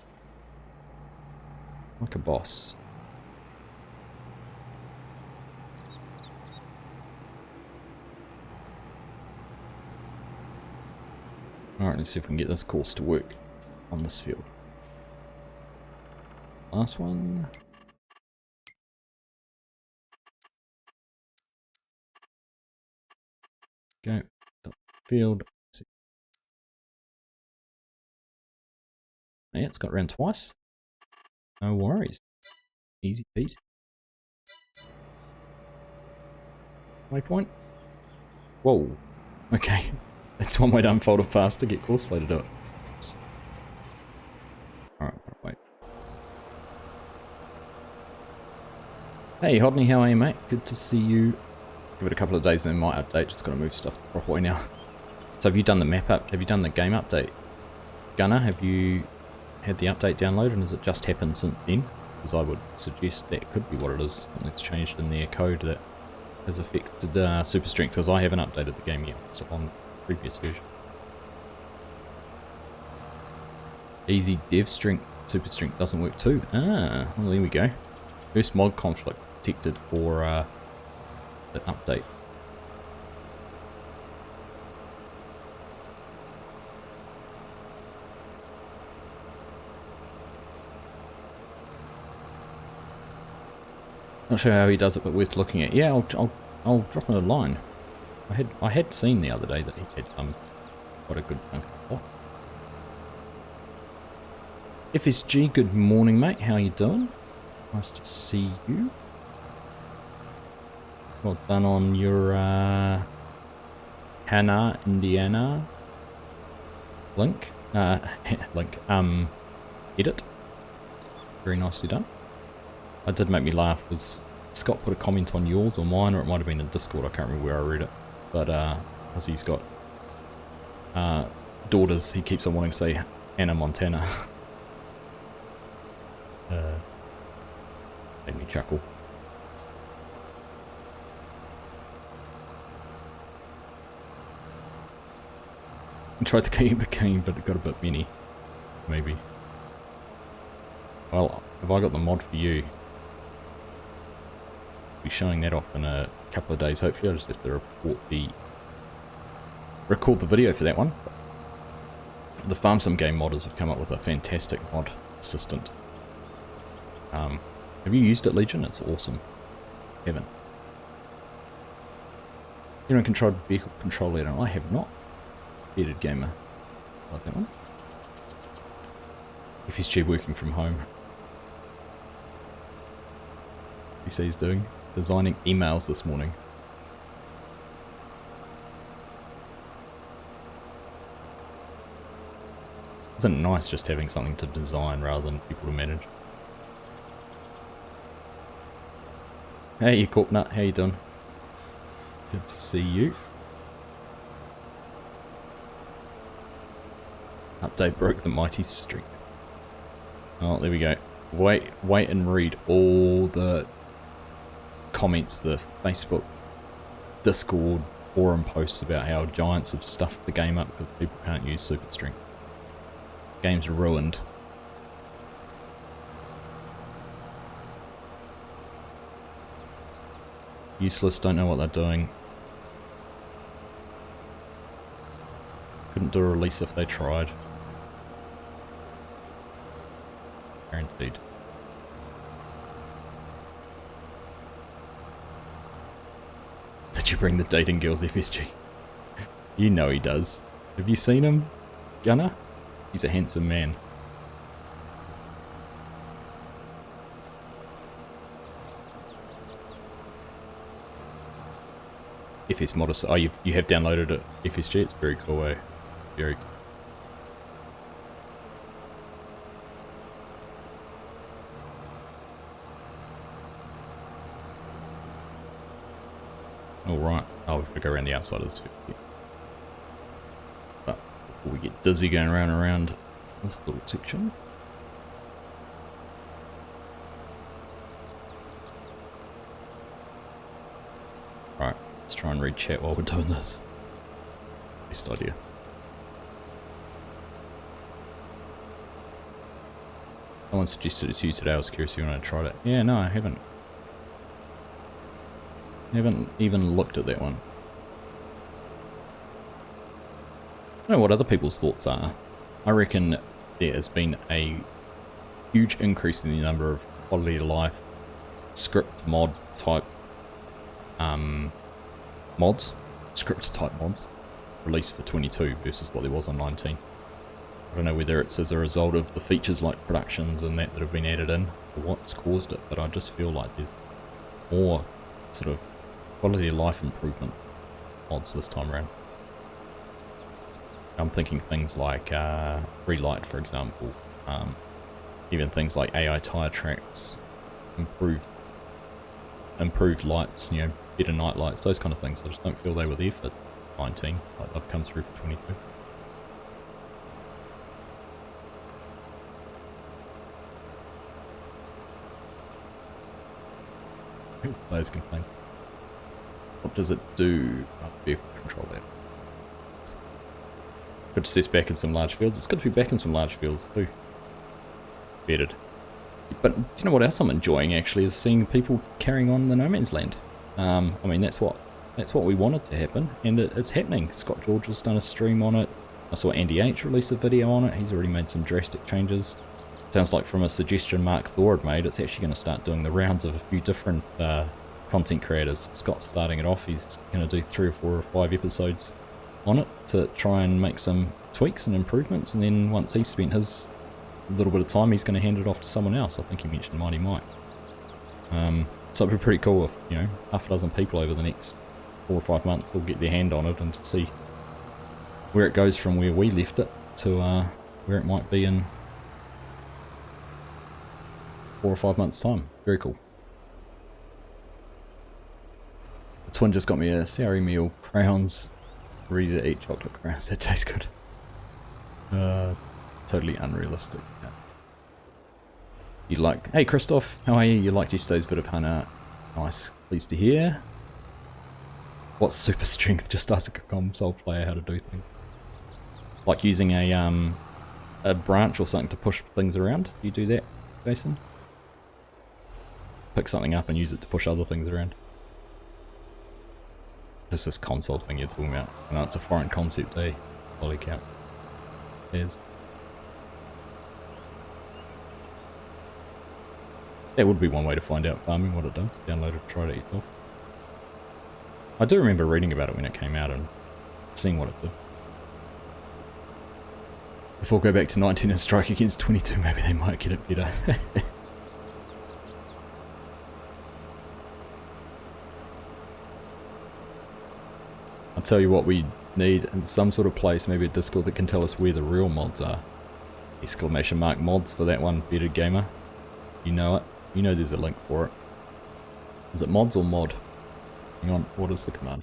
Like a boss. Alright, let's see if we can get this course to work on this field. Last one. Go. Field. Yeah, it's got around twice. No worries. Easy peasy. Waypoint. Whoa. Okay. That's one way to unfold a pass to get courseplay to do it. Oops. Hey Hodney, how are you, mate? Good to see you. Give it a couple of days and then might update. Just gotta move stuff the proper way now. So have you done the map up? Have you done the game update? Gunner, have you had the update downloaded and has it just happened since then? Because I would suggest that could be what it is. Something's changed in their code that has affected super strength, because I haven't updated the game yet. It's on the previous version. Easy dev strength, super strength doesn't work too. Ah, well there we go. First mod conflict detected for the update. Not sure how he does it, but worth looking at. Yeah, I'll drop him a line. I had seen the other day that he had some quite a good chunk of plot. FSG, good morning, mate. How you doing? Nice to see you. Well done on your Hannah, Indiana link. Edit. Very nicely done. It did make me laugh was Scott put a comment on yours or mine, or it might have been in Discord, I can't remember where I read it. But because he's got daughters, he keeps on wanting to say Hannah Montana. Made me chuckle. I tried to keep a game, but it got a bit many. Maybe. Well, have I got the mod for you? Be showing that off in a couple of days. Hopefully, I just have to record the video for that one. The Farm Sim game modders have come up with a fantastic mod assistant. Have you used it, Legion? It's awesome. Haven't. You know, controlled vehicle control leader. I have not. Bearded gamer. Like that one. FSG working from home. He says he's doing designing emails this morning. Isn't it nice just having something to design rather than people to manage? Hey, you Corknut, how you doing? Good to see you. Update broke the mighty strength. Oh, there we go. Wait and read all the comments, the Facebook, Discord, forum posts about how giants have stuffed the game up because people can't use super strength. Game's ruined. Useless, don't know what they're doing. Couldn't do a release if they tried. Guaranteed. Did you bring the dating girls, FSG? You know he does. Have you seen him, Gunner? He's a handsome man. FS Modest. Oh, you have downloaded it, FSG. It's very cool, eh? Very cool. Alright. Oh, we've got to go around the outside of this field. But before we get dizzy going around and around this little section. Right, let's try and read chat while we're doing this. Best idea. Someone suggested it's used today. I was curious if you want to try it. Yeah, no, I haven't. I haven't even looked at that one. I don't know what other people's thoughts are. I reckon there has been a huge increase in the number of quality of life script mod type mods, script type mods released for 22 versus what there was on 19. I don't know whether it's as a result of the features like productions and that have been added in or what's caused it, but I just feel like there's more sort of quality of life improvement mods this time around. I'm thinking things like Relight, for example, even things like AI tire tracks, improved improved lights, you know, better night lights, those kind of things. I just don't feel they were there for 19, like they've come through for 22. Players complain. What does it do? Oh, vehicle control that. Good to see us back in some large fields. It's good to be back in some large fields too. Bedded. But do you know what else I'm enjoying actually is seeing people carrying on the No Man's Land. I mean that's what we wanted to happen, and it's happening. Scott George has done a stream on it. I saw Andy H release a video on it. He's already made some drastic changes. Sounds like from a suggestion Mark Thor had made, it's actually going to start doing the rounds of a few different content creators. Scott's starting it off. He's going to do 3 or 4 or 5 episodes on it to try and make some tweaks and improvements, and then once he's spent his little bit of time, he's going to hand it off to someone else. I think he mentioned Mighty Mike. So it'd be pretty cool if, you know, half a dozen people over the next 4 or 5 months will get their hand on it and to see where it goes from where we left it to where it might be in 4 or 5 months' time. Very cool. The twin just got me a Sauri meal, crowns, ready to eat chocolate crowns. That tastes good. Totally unrealistic. Yeah. You like... Hey Christoph, how are you? You liked yesterday's bit of Hana. Nice. Pleased to hear. What's super strength? Just ask a console player how to do things. Like using a branch or something to push things around. Do you do that, Jason? Pick something up and use it to push other things around. Just this console thing you're talking about. I know it's a foreign concept, eh? Holy cow. Heads. That would be one way to find out farming, what it does. Download it, try it yourself. I do remember reading about it when it came out and seeing what it did. If we'll go back to 19 and strike against 22, maybe they might get it better. I'll tell you what we need in some sort of place, maybe a Discord that can tell us where the real mods are. Exclamation mark mods for that one, Bearded Gamer. You know it. You know there's a link for it. Is it mods or mod? Hang on, what is the command?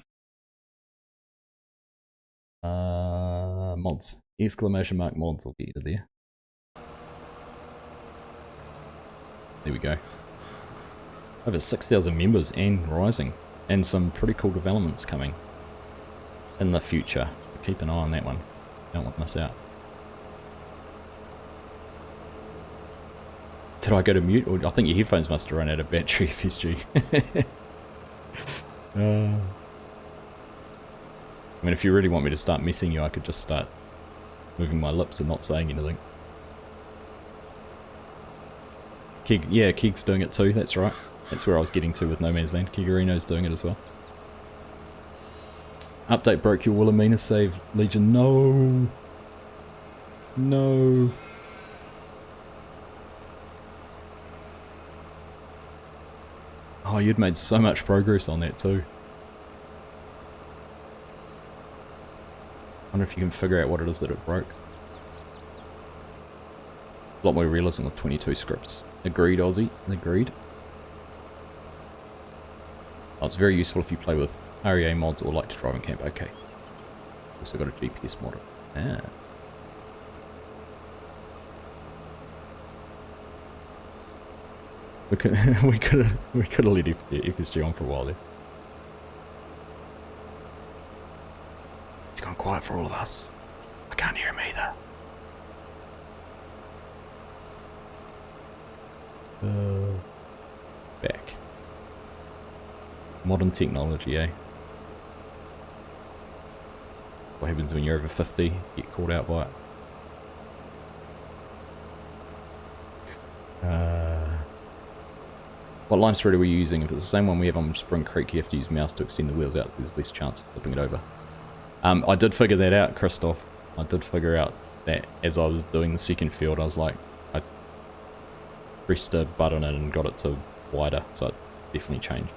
Mods. Exclamation mark mods will get you to there. There we go. Over 6,000 members and rising. And some pretty cool developments coming in the future. So keep an eye on that one. Don't want to miss out. Did I go to mute? Or I think your headphones must have run out of battery, FSG. I mean, if you really want me to start messing you, I could just start moving my lips and not saying anything. Keg, yeah, Keg's doing it too, that's right. That's where I was getting to with No Man's Land. Kegarino's doing it as well. Update broke your Wilhelmina save, Legion. No! No! Oh, you'd made so much progress on that too. I wonder if you can figure out what it is that it broke. A lot more realism with 22 scripts. Agreed, Aussie. Agreed. Oh, it's very useful if you play with REA mods or like to drive in camp. Okay. Also got a GPS model. Ah. We could have let FSG on for a while there. It's gone quiet for all of us. I can't hear him either. Back. Modern technology, eh? What happens when you're over 50? Get caught out by it. What lime spreader were you using? If it's the same one we have on Spring Creek, you have to use mouse to extend the wheels out so there's less chance of flipping it over. I did figure that out, Christoph. I did figure out that as I was doing the second field, I was like, I pressed a button and got it to wider, so it definitely changed.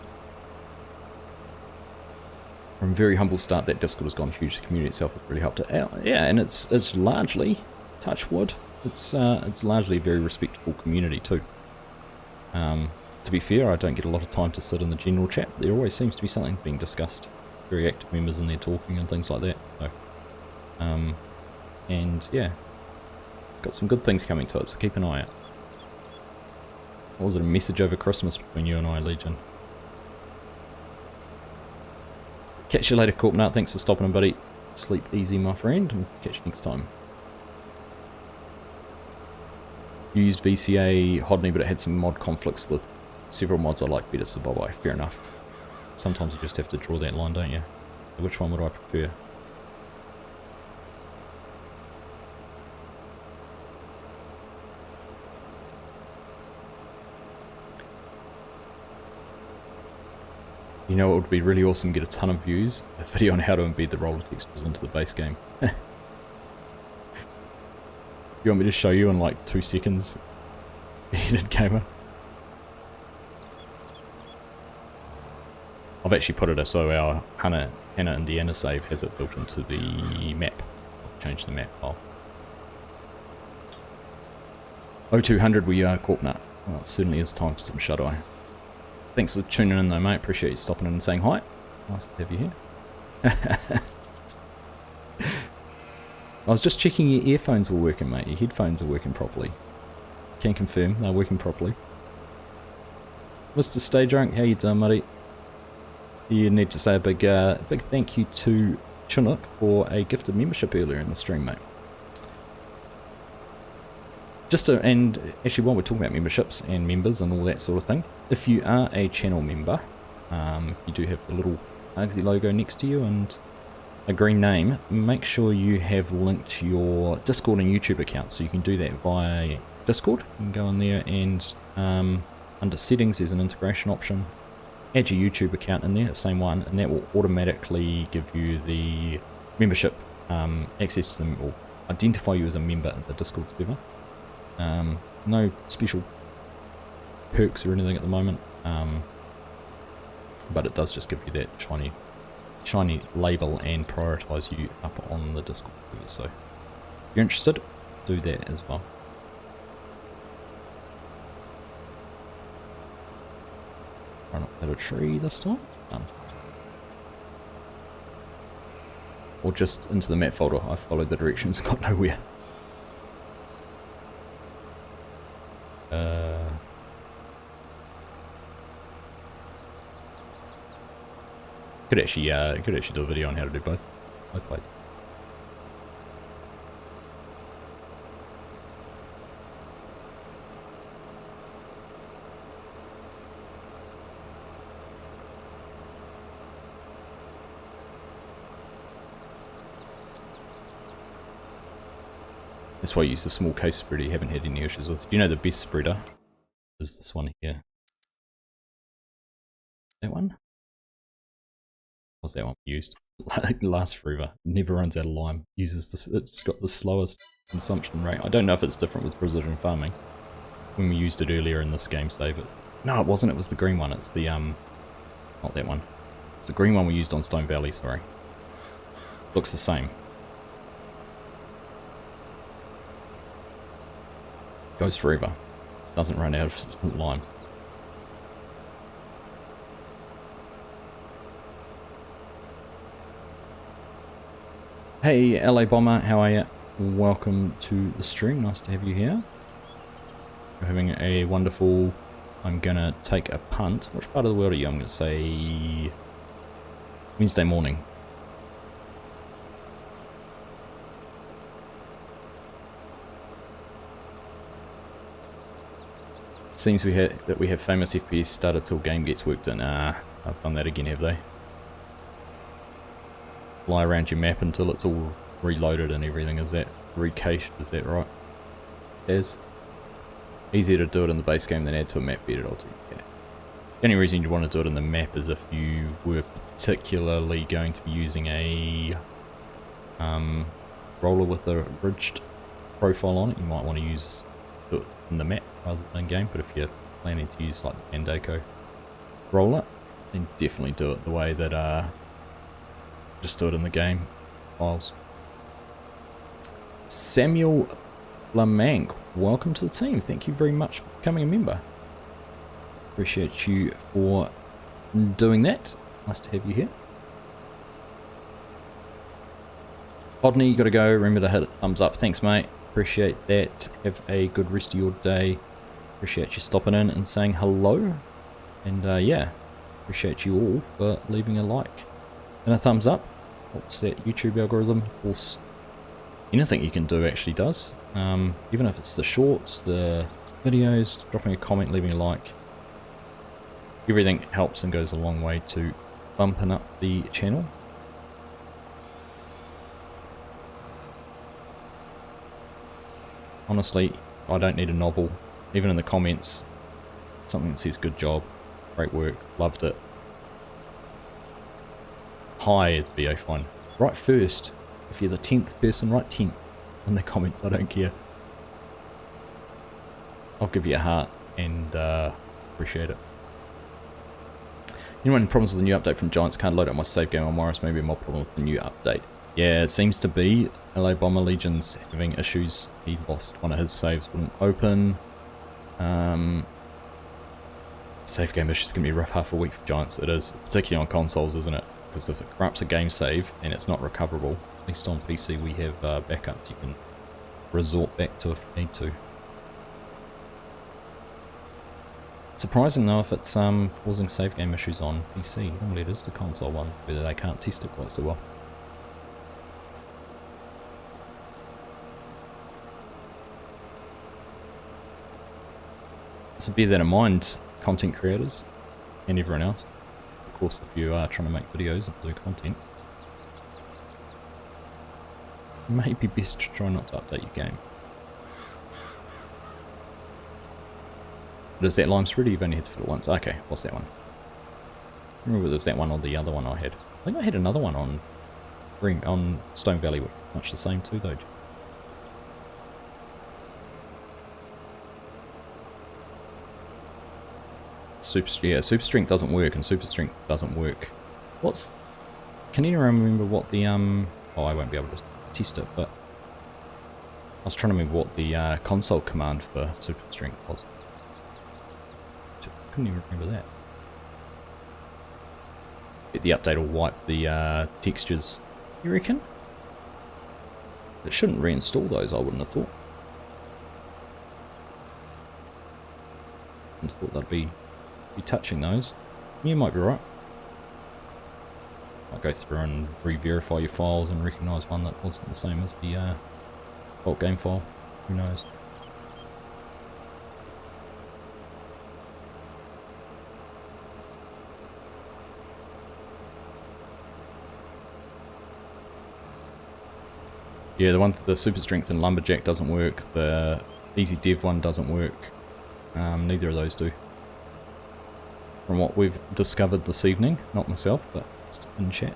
From a very humble start, that Discord has gone huge. The community itself has really helped it out. Yeah, and it's largely, touch wood, it's largely a very respectful community too. To be fair, I don't get a lot of time to sit in the general chat. There always seems to be something being discussed. Very active members in there talking and things like that. So, and yeah, it's got some good things coming to it, so keep an eye out. What was it, a message over Christmas between you and I, Legion? Catch you later, Corpnut. Thanks for stopping in, buddy. Sleep easy, my friend, and catch you next time. Used VCA Hodney, but it had some mod conflicts with several mods I like better, so bye-bye. Fair enough. Sometimes you just have to draw that line, don't you? Which one would I prefer? You know it would be really awesome, get a ton of views? A video on how to embed the roller textures into the base game. You want me to show you in like 2 seconds? Heated gamer. I've actually put it so our Hannah Indiana save has it built into the map. I'll change the map file. 0200 we are Corpnut. Well, it certainly is time for some shut-eye. Thanks for tuning in though, mate. Appreciate you stopping in and saying hi. Nice to have you here. I was just checking your earphones were working, mate. Your headphones are working properly. Can confirm they're working properly. Mr. Stay Drunk, how you doing, buddy? You need to say a big thank you to Chinook for a gifted membership earlier in the stream, mate. And actually, while we're talking about memberships and members and all that sort of thing, if you are a channel member, you do have the little Argsy logo next to you and a green name, make sure you have linked your Discord and YouTube account, so you can do that via Discord. You can go in there and under settings there's an integration option, add your YouTube account in there, the same one, and that will automatically give you the membership access to them, or identify you as a member in the Discord server. No special perks or anything at the moment, but it does just give you that shiny label and prioritize you up on the Discord server. So if you're interested, do that as well. Try not to hit a tree this time. Or just into the map folder. I followed the directions and got nowhere. Could actually do a video on how to do both ways. That's why I use the small case spreader. You haven't had any issues with. Do you know the best spreader is this one here? That one? What's that one used? It lasts forever. Never runs out of lime. Uses this. It's got the slowest consumption rate. I don't know if it's different with precision farming. When we used it earlier in this game save it. No, it wasn't. It was the green one. It's the not that one. It's the green one we used on Stone Valley. Sorry. Looks the same. Goes forever. Doesn't run out of lime. Hey LA Bomber, how are you? Welcome to the stream, nice to have you here. We're having a wonderful, I'm gonna take a punt. Which part of the world are you? I'm gonna say Wednesday morning. Seems we have famous FPS started till game gets worked in. I've done that again, have they? Fly around your map until it's all reloaded and everything. Is that recached? Is that right? Is easier to do it in the base game than add to a map bed. The only reason you want to do it in the map is if you were particularly going to be using a roller with a ridged profile on it, you might want to do it in the map rather than game. But if you're planning to use like the Pandaco roller, then definitely do it the way that just do it in the game files. Samuel Lamank, welcome to the team. Thank you very much for becoming a member. Appreciate you for doing that. Nice to have you here. Bodney, you gotta go. Remember to hit a thumbs up. Thanks, mate. Appreciate that. Have a good rest of your day. Appreciate you stopping in and saying hello. And yeah, appreciate you all for leaving a like and a thumbs up. Helps that YouTube algorithm. Of course, anything you can do actually does. Even if it's the shorts, the videos, dropping a comment, leaving a like. Everything helps and goes a long way to bumping up the channel. Honestly, I don't need a novel. Even in the comments, something that says good job, great work, loved it. Hi is BO fine. Write first. If you're the 10th person, write 10th in the comments, I don't care. I'll give you a heart and appreciate it. Anyone problems with the new update from Giants can't load up my save game on Morris, maybe a more problem with the new update. Yeah, it seems to be. LA Bomber Legion's having issues. He lost one of his saves, wouldn't open. Save game issues can be rough half a week for Giants. It is, particularly on consoles, isn't it? Because if it corrupts a game save and it's not recoverable, at least on PC we have backups you can resort back to if you need to. Surprising though if it's causing save game issues on PC. Normally it is the console one, whether they can't test it quite so well. So bear that in mind, content creators and everyone else. Of course, if you are trying to make videos and do content, it may be best to try not to update your game. But is that lime spread? You've only had to fit it once. Okay, what's that one? I remember there was that one or the other one I had. I think I had another one on Stone Valley, which was much the same too though. Super strength doesn't work, and super strength doesn't work. Can anyone remember what the oh, I won't be able to test it, but I was trying to remember what the console command for super strength was. Couldn't even remember that. Bet the update will wipe the textures. You reckon? It shouldn't reinstall those, I wouldn't have thought. I thought that'd be touching those. You might be right. I'll go through and re-verify your files and recognise one that wasn't the same as the bulk game file. Who knows? Yeah, the super strength and lumberjack doesn't work. The easy dev one doesn't work. Neither of those do. From what we've discovered this evening, not myself, but just in chat.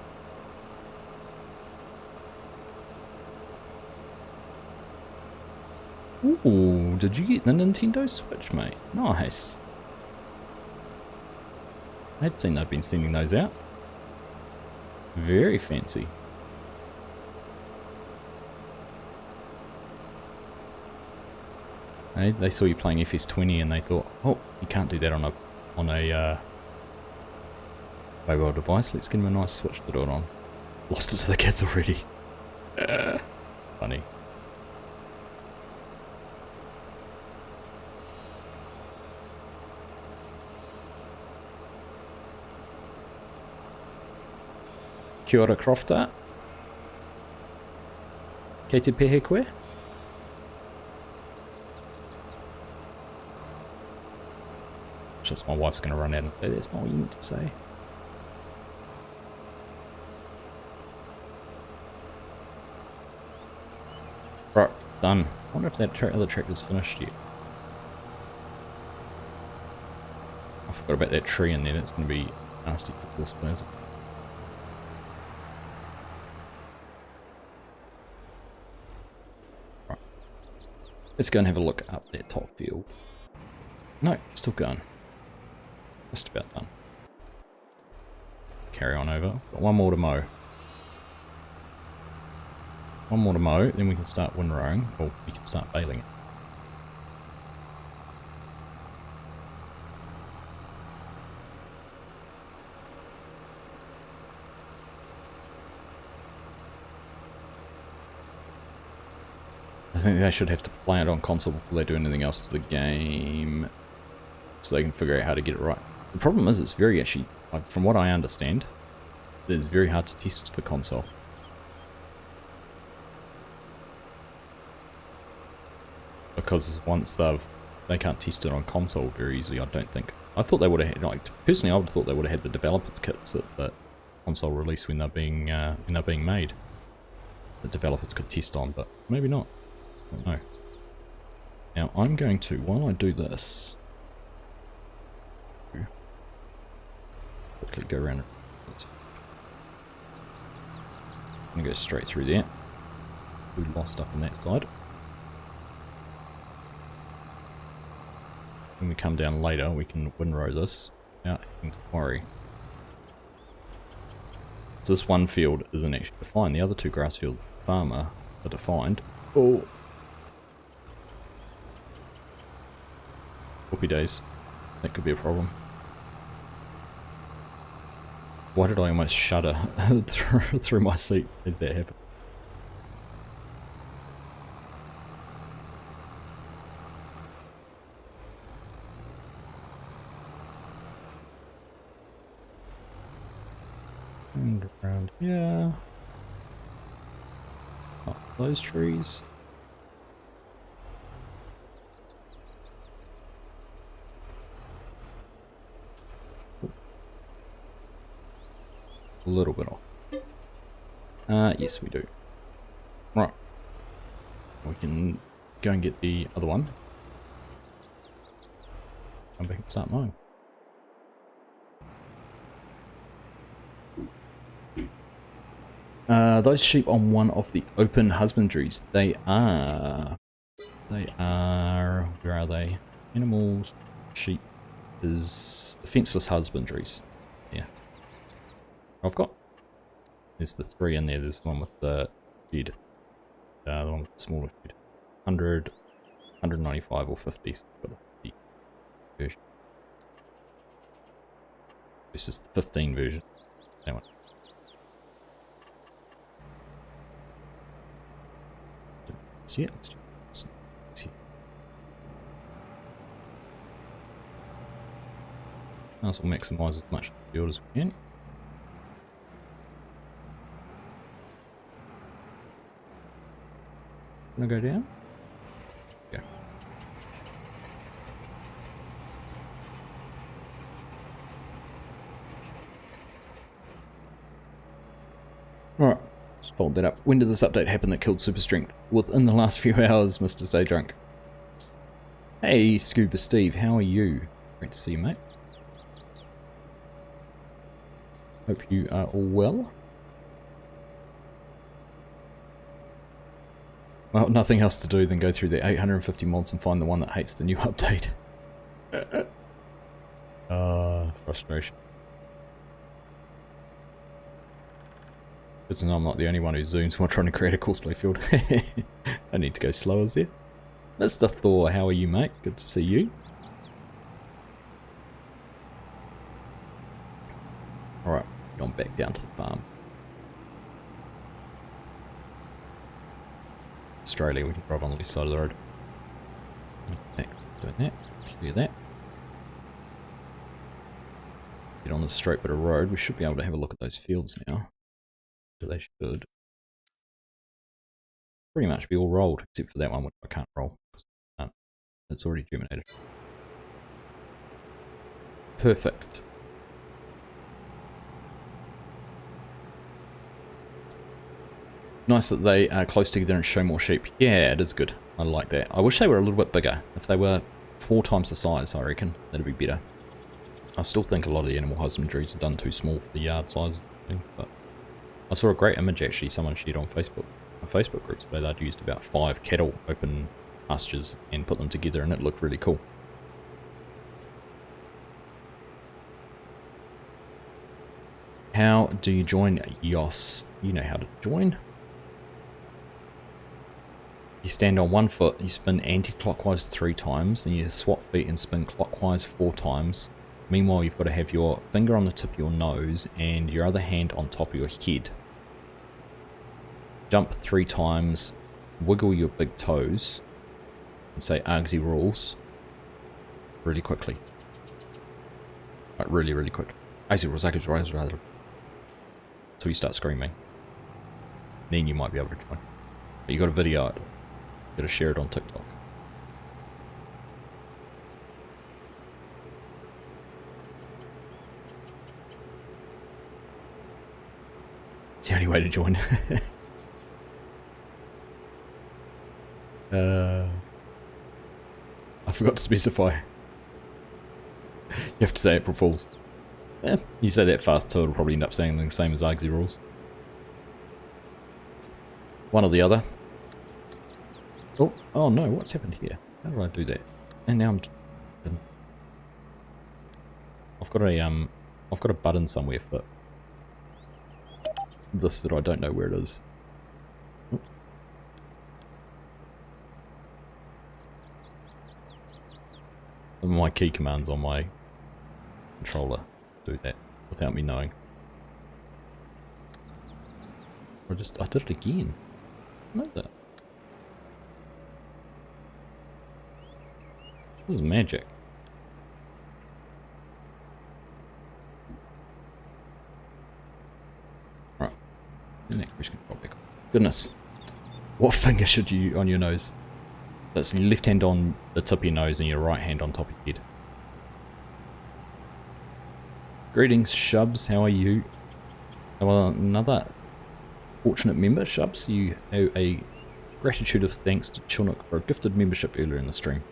Ooh, did you get the Nintendo Switch, mate? Nice. I had seen they'd been sending those out. Very fancy. They saw you playing FS20 and they thought, oh, you can't do that on a mobile device. Let's get him a nice Switch to do it on. Lost it to the kids already. Funny. Kia ora Crofter. Kei te pehe koe? Just my wife's going to run out and say, that's not what you meant to say. Right, done. I wonder if that other tractor's finished yet. I forgot about that tree in there, that's going to be nasty for course players. Right. Let's go and have a look up that top field. No, still going. Just about done. Carry on over. Got one more to mow. One more to mow, then we can start windrowing, or we can start baling it. I think they should have to play it on console before they do anything else to the game, so they can figure out how to get it right. The problem is, it's very actually, from what I understand, it's very hard to test for console. Because once they can't test it on console very easily, I don't think. I thought they would have had, like, personally I would have thought they would have had the developers kits that console release when they're being made. The developers could test on, but maybe not. I don't know. Now I'm going to, while I do this, quickly go around. I'm going to go straight through there. We lost up on that side. When we come down later, we can windrow this without having to worry. So this one field isn't actually defined. The other two grass fields, farmer, are defined. Oh! Whoopie days. That could be a problem. Why did I almost shudder through my seat as that happened? And around here. Up those trees. A little bit off. Yes, we do. Right. We can go and get the other one. Come back and start mowing. Those sheep on one of the open husbandries, they are, where are they? Animals, sheep, is fenceless husbandries. Yeah. I've got, there's the 3 in there, there's the one with the shed, the one with the smaller shed. 100, 195 or 50, so I've got the 50 version. This is the 15 version, that one. So yeah, let's do this. Might as well maximise as much field as we can. Gonna go down? Yeah. Alright. Just fold that up. When did this update happen that killed super strength? Within the last few hours, Mr. Stay Drunk. Hey, Scuba Steve, how are you? Great to see you, mate. Hope you are all well. Well, nothing else to do than go through the 850 mods and find the one that hates the new update. Frustration. Good to know I'm not the only one who zooms while trying to create a cosplay field. I need to go slower there. Mr. Thor, how are you, mate? Good to see you. Alright, going back down to the farm. Australia, we can drive on the left side of the road. Back, doing that, clear that. Get on the straight bit of road, we should be able to have a look at those fields now. So they should pretty much be all rolled, except for that one which I can't roll, because it's already germinated. Perfect. Nice that they are close together and show more sheep. Yeah, it is good. I like that. I wish they were a little bit bigger. If they were 4 times the size, I reckon, that'd be better. I still think a lot of the animal husbandries are done too small for the yard size thing, but I saw a great image actually someone shared on Facebook. A Facebook group today, they'd used about 5 cattle open pastures and put them together, and it looked really cool. How do you join Yos? You know how to join. You stand on one foot, you spin anti-clockwise 3 times, then you swap feet and spin clockwise 4 times. Meanwhile, you've got to have your finger on the tip of your nose and your other hand on top of your head. Jump 3 times, wiggle your big toes and say Argsy rules really quickly. Like really, really quick. Argsy rules, Argsy rules, rather. Until you start screaming. Then you might be able to join. But you got to video it. You got to share it on TikTok. It's the only way to join. I forgot to specify. You have to say April Fools. Yeah, you say that fast too, it'll probably end up saying the same as Argsy rules. One or the other. Oh, oh no, what's happened here? How did I do that? And now I've got a button somewhere for this that I don't know where it is. Oops. Some of my key commands on my controller do that without me knowing. I did it again. I know that. This is magic. Right. And that cruise control back on. Goodness. What finger should you on your nose? That's your left hand on the tip of your nose and your right hand on top of your head. Greetings, Shubs. How are you? Well, another fortunate member, Shubs. You owe a gratitude of thanks to Chunuk for a gifted membership earlier in the stream.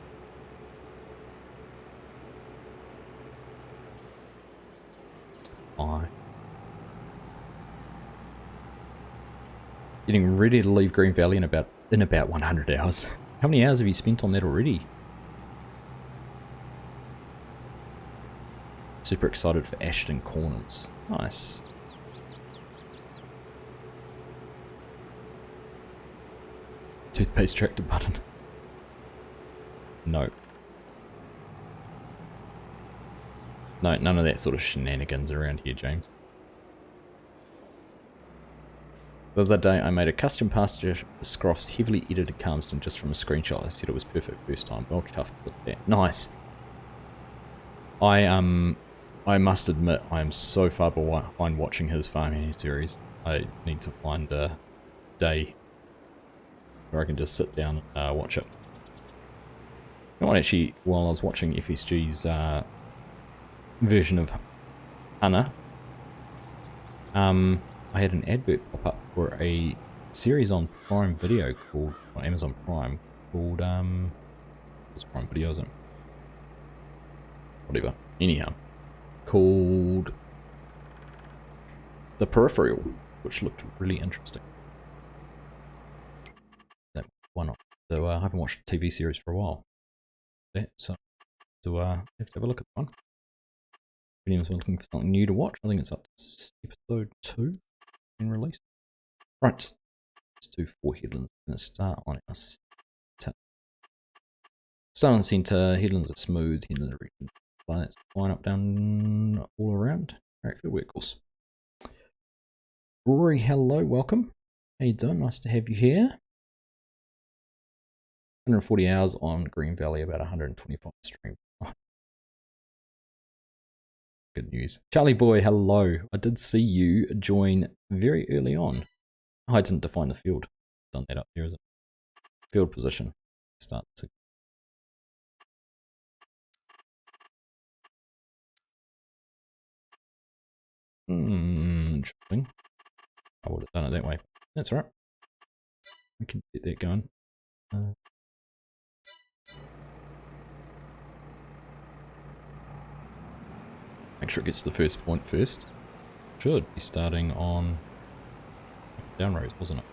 Getting ready to leave Green Valley in about 100 hours. How many hours have you spent on that already? Super excited for Ashton Corners. Nice. Toothpaste tractor button. No. No, none of that sort of shenanigans around here, James. The other day I made a custom pasture Scroff's heavily edited Calmston just from a screenshot. I said it was perfect first time. Well chuffed with that. Nice. I must admit I am so far behind watching his farming series. I need to find a day where I can just sit down and watch it. You know what, actually, while I was watching FSG's version of Hannah, I had an advert pop up for a series on Prime Video called, on Amazon Prime, called, what's Prime Video, isn't it? Whatever. Anyhow, called The Peripheral, which looked really interesting. That why not? So I haven't watched a TV series for a while. So let's have a look at one. If anyone's looking for something new to watch, I think it's up to episode 2 being released. Right, let's do 4 headlands. We're going to start on our center. Start on the center. Headlands are smooth. Headlands are region. That's fine up, down, all around. Alright, field vehicles. Rory, hello, welcome. How you doing? Nice to have you here. 140 hours on Green Valley, about 125 stream. Oh. Good news. Charlie boy, hello. I did see you join very early on. I didn't define the field. Done that up here, is it? Field position. Start to. Interesting. I would have done it that way. That's all right. We can get that going. Make sure it gets to the first point first. Should be starting on down roads, wasn't it?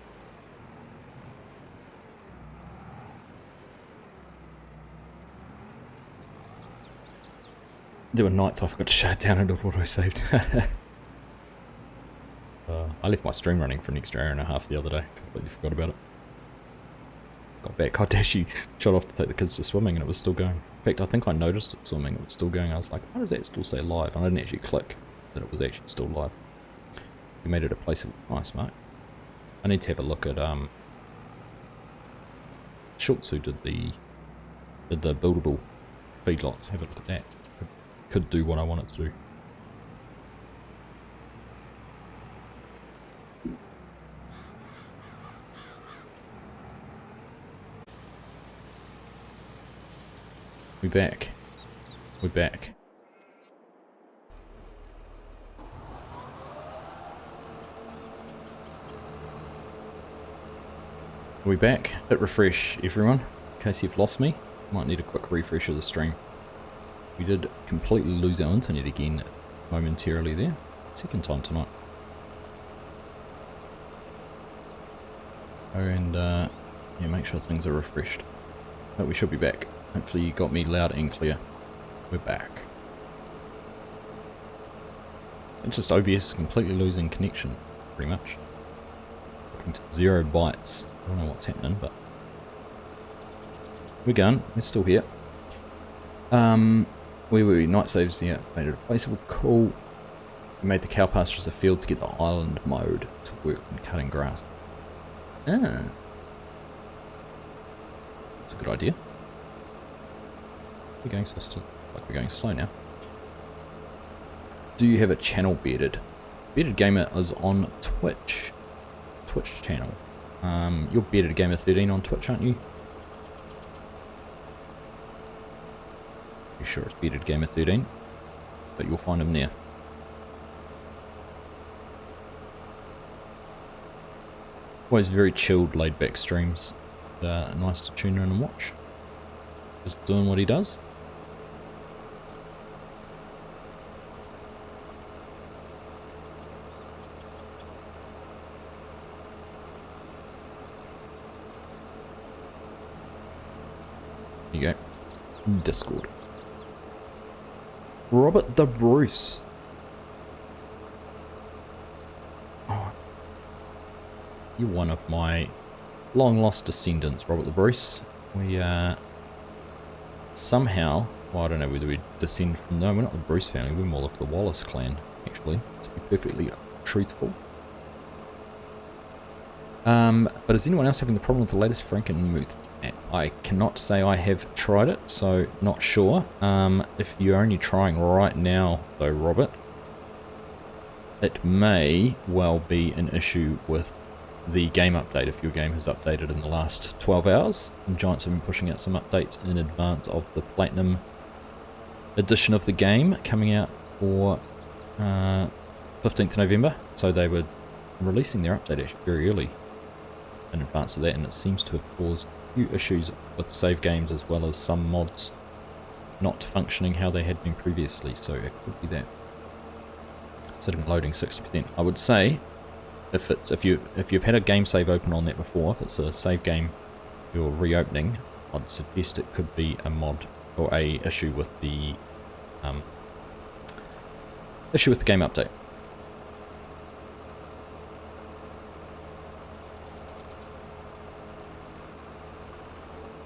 There were nights I forgot to shut it down and it auto-saved. I left my stream running for an extra hour and a half the other day. Completely forgot about it. Got back, I actually shot off to take the kids to swimming and it was still going. In fact, I think I noticed it swimming, it was still going. I was like, why does that still say live? And I didn't actually click that it was actually still live. We made it a place of nice, Mark. I need to have a look at Schultz who did the buildable feedlots. Have a look at that. Could do what I want it to do. We're back. We're back. We're back. Hit refresh, everyone. In case you've lost me, might need a quick refresh of the stream. We did completely lose our internet again momentarily there. Second time tonight. And yeah, make sure things are refreshed. But we should be back. Hopefully you got me loud and clear. We're back. It's just OBS is completely losing connection, pretty much. Looking to 0 bytes. I don't know what's happening, but we're going. We're still here. Where were we? Night saves, yeah. Made it replaceable. Cool. We made the cow pastures a field to get the island mode to work when cutting grass. Ah. That's a good idea. We're going so still, like we're going slow now. Do you have a channel, Bearded? Bearded Gamer is on Twitch. Twitch channel. You're Bearded Gamer 13 on Twitch, aren't you? You sure it's Bearded Gamer 13? But you'll find him there. Always very chilled, laid back streams. Nice to tune in and watch. Just doing what he does. There you go. Discord. Robert the Bruce. Oh. You're one of my long lost descendants, Robert the Bruce. We somehow, well, I don't know whether we descend from, no, we're not the Bruce family, we're more of the Wallace clan, actually, to be perfectly truthful. But is anyone else having the problem with the latest Frankenmuth app? I cannot say I have tried it, so not sure. If you're only trying right now, though, Robert, it may well be an issue with the game update if your game has updated in the last 12 hours. And Giants have been pushing out some updates in advance of the Platinum edition of the game coming out for 15th November. So they were releasing their update actually very early in advance of that, and it seems to have caused a few issues with save games as well as some mods not functioning how they had been previously, so it could be that. Sitting loading 60%. I would say if you've had a game save open on that before, if it's a save game you're reopening, I'd suggest it could be a mod or a issue with the game update.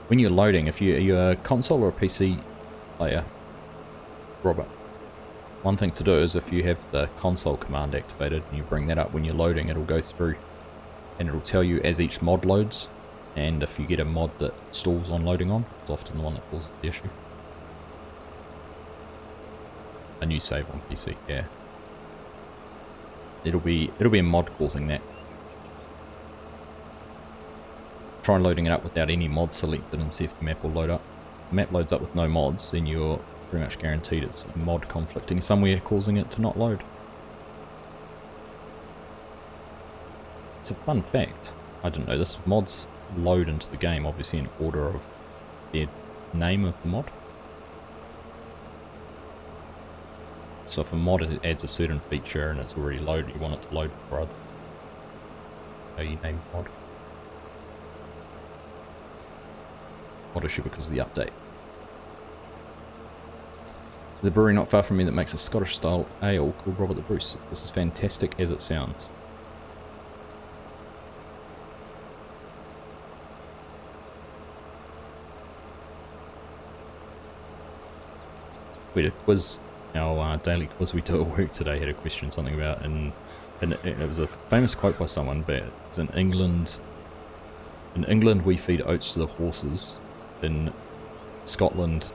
When you're loading, if you're a console or a PC player, Robert, one thing to do is if you have the console command activated and you bring that up when you're loading, it'll go through and it'll tell you as each mod loads, and if you get a mod that stalls on loading on, it's often the one that causes the issue. A new save on PC, yeah. It'll be a mod causing that. Try loading it up without any mod selected and see if the map will load up. If the map loads up with no mods, then you're pretty much guaranteed it's a mod conflicting somewhere causing it to not load. It's a fun fact. I didn't know this. Mods load into the game obviously in order of their name of the mod. So if a mod adds a certain feature and it's already loaded, you want it to load for others. So you name mod. Mod issue because of the update. There's a brewery not far from me that makes a Scottish style ale called Robert the Bruce. This is fantastic as it sounds. We had a quiz, our daily quiz we do at work today had a question, something about, and it was a famous quote by someone, but it's in England, In England, we feed oats to the horses. In Scotland...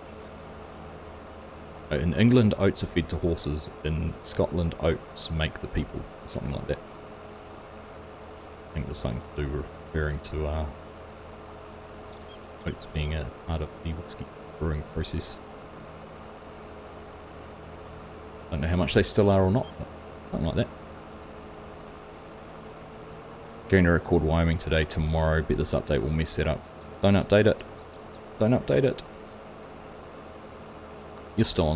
In England, oats are fed to horses. In Scotland, oats make the people. Or something like that. I think there's something to do with referring to oats being a part of the whiskey brewing process. Don't know how much they still are or not, but something like that. Going to record Wyoming today, tomorrow. Bet this update will mess that up. Don't update it. Don't update it. You're still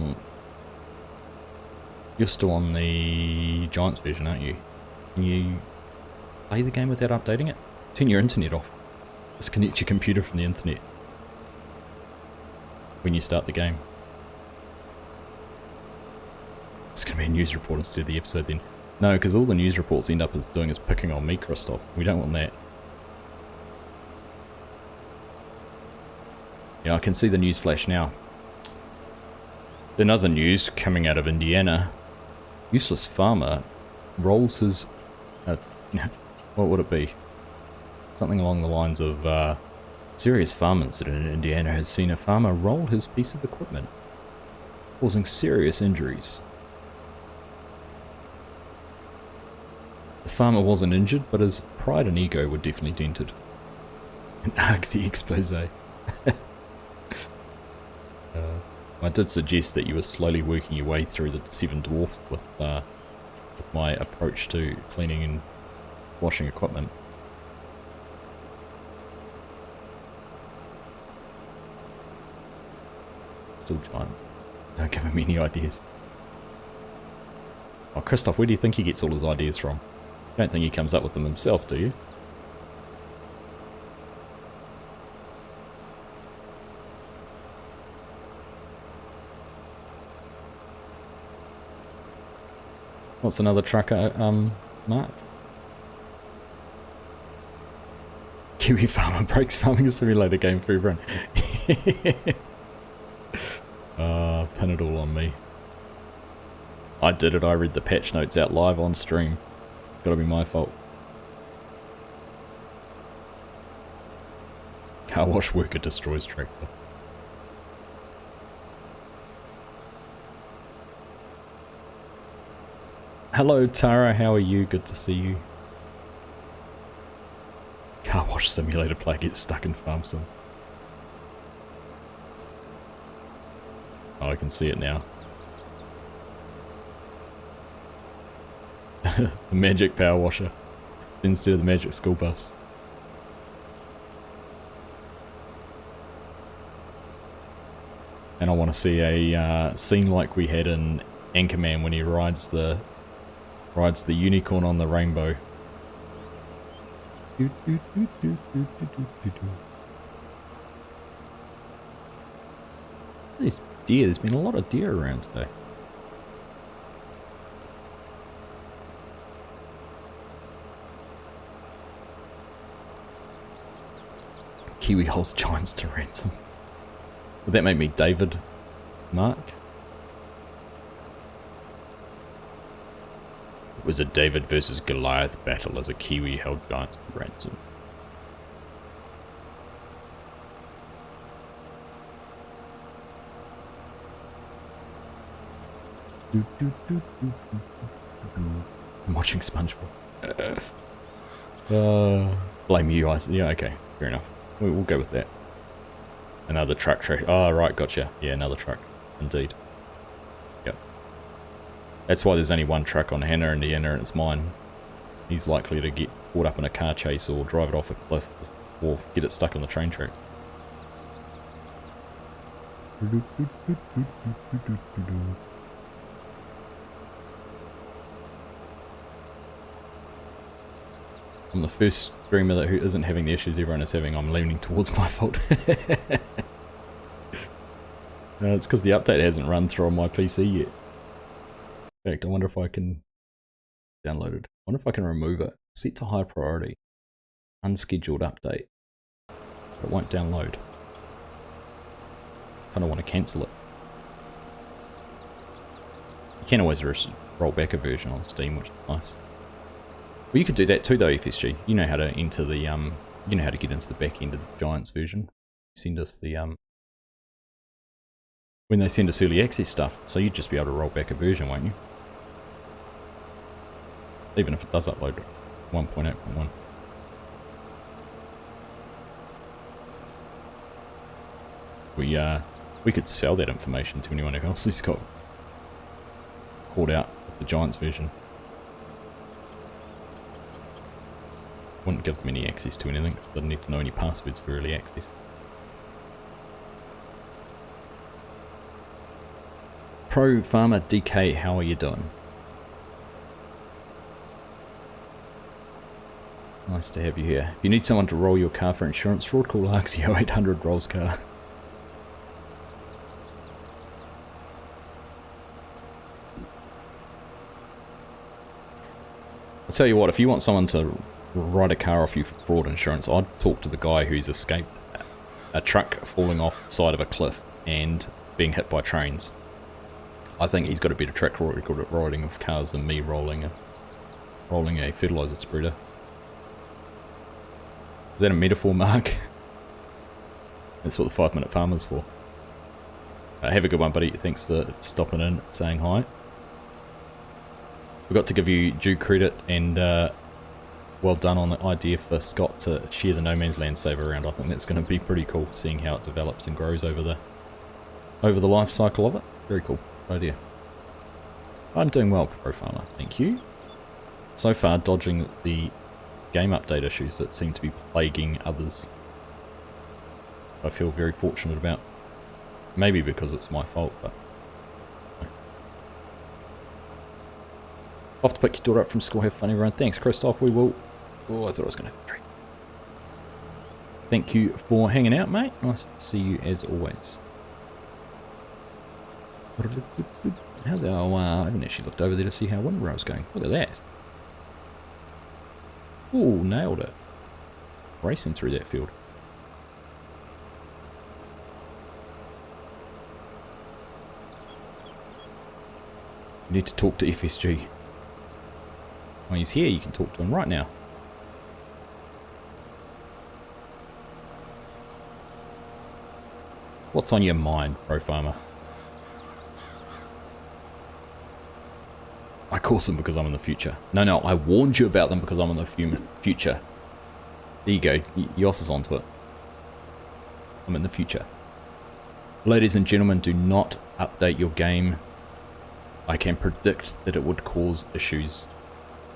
on the Giants version, aren't you? Can you play the game without updating it? Turn your internet off. Disconnect your computer from the internet when you start the game. It's going to be a news report instead of the episode then. No, because all the news reports end up doing is picking on me, Christoph. We don't want that. Yeah, I can see the news flash now. In other news coming out of Indiana, useless farmer rolls his... what would it be? Something along the lines of, serious farm incident in Indiana has seen a farmer roll his piece of equipment, causing serious injuries. The farmer wasn't injured, but his pride and ego were definitely dented. An Argsy expose. I did suggest that you were slowly working your way through the 7 dwarfs with my approach to cleaning and washing equipment. Still giant. Don't give him any ideas. Oh, Christoph, where do you think he gets all his ideas from? I don't think he comes up with them himself, do you? What's another trucker, Mark? Kiwi farmer breaks farming simulator game free run. Pin it all on me. I did it, I read the patch notes out live on stream. Gotta be my fault. Car wash worker destroys tractor. Hello Tara, how are you? Good to see you. Car wash simulator player gets stuck in farm sim. Oh, I can see it now. The magic power washer instead of the magic school bus. And I want to see a scene like we had in Anchorman when he rides the unicorn on the rainbow. These deer, there's been a lot of deer around today. Kiwi holds giants to ransom. Would that make me David, Mark? It was a David versus Goliath battle as a Kiwi held giants to ransom. I'm watching SpongeBob. Blame you, I... Yeah, okay. Fair enough. We'll go with that. Another truck. Oh, right, gotcha. Yeah, another truck. Indeed. Yep. That's why there's only one truck on Hannah, Indiana, and it's mine. He's likely to get caught up in a car chase or drive it off a cliff or get it stuck on the train track. I'm the first streamer who isn't having the issues everyone is having. I'm leaning towards my fault. It's because the update hasn't run through on my PC yet. In fact, I wonder if I can download it. I wonder if I can remove it. Set to high priority. Unscheduled update. But it won't download. Kind of want to cancel it. You can always roll back a version on Steam, which is nice. Well, you could do that too though, FSG. You know how to enter the You know how to get into the back end of the Giants version. Send us the when they send us early access stuff, so you'd just be able to roll back a version, won't you? Even if it does upload 1.8.1. We could sell that information to anyone else who's got caught out with the Giants version. Wouldn't give them any access to anything. Doesn't need to know any passwords for early access. Pro Farmer DK, how are you doing? Nice to have you here. If you need someone to roll your car for insurance fraud, call Argsy 0800 rolls car. I'll tell you what, if you want someone to write a car off you for fraud insurance, I'd talk to the guy who's escaped a truck falling off the side of a cliff and being hit by trains. I think he's got a better track record at riding of cars than me rolling a fertilizer spreader. Is that a metaphor, Mark? That's what the 5 Minute Farmer's for. Have a good one, buddy. Thanks for stopping in and saying hi. Forgot to give you due credit and well done on the idea for Scott to share the No Man's Land save around. I think that's going to be pretty cool, seeing how it develops and grows over the life cycle of it. Very cool idea. I'm doing well, Pro Farmer. Thank you. So far, dodging the game update issues that seem to be plaguing others. I feel very fortunate about. Maybe because it's my fault, but off to pick your daughter up from school. Have fun, everyone. Thanks, Christoph. We will. Oh, I thought I was going to have a drink. Thank you for hanging out, mate. Nice to see you as always. How's our? I haven't actually looked over there to see how windrow's going. Look at that. Ooh, nailed it. Racing through that field. You need to talk to FSG. When he's here, you can talk to him right now. What's on your mind, Pro Farmer? I cause them because I'm in the future. No, I warned you about them because I'm in the future. There you go. Yoss is onto it. I'm in the future. Ladies and gentlemen, do not update your game. I can predict that it would cause issues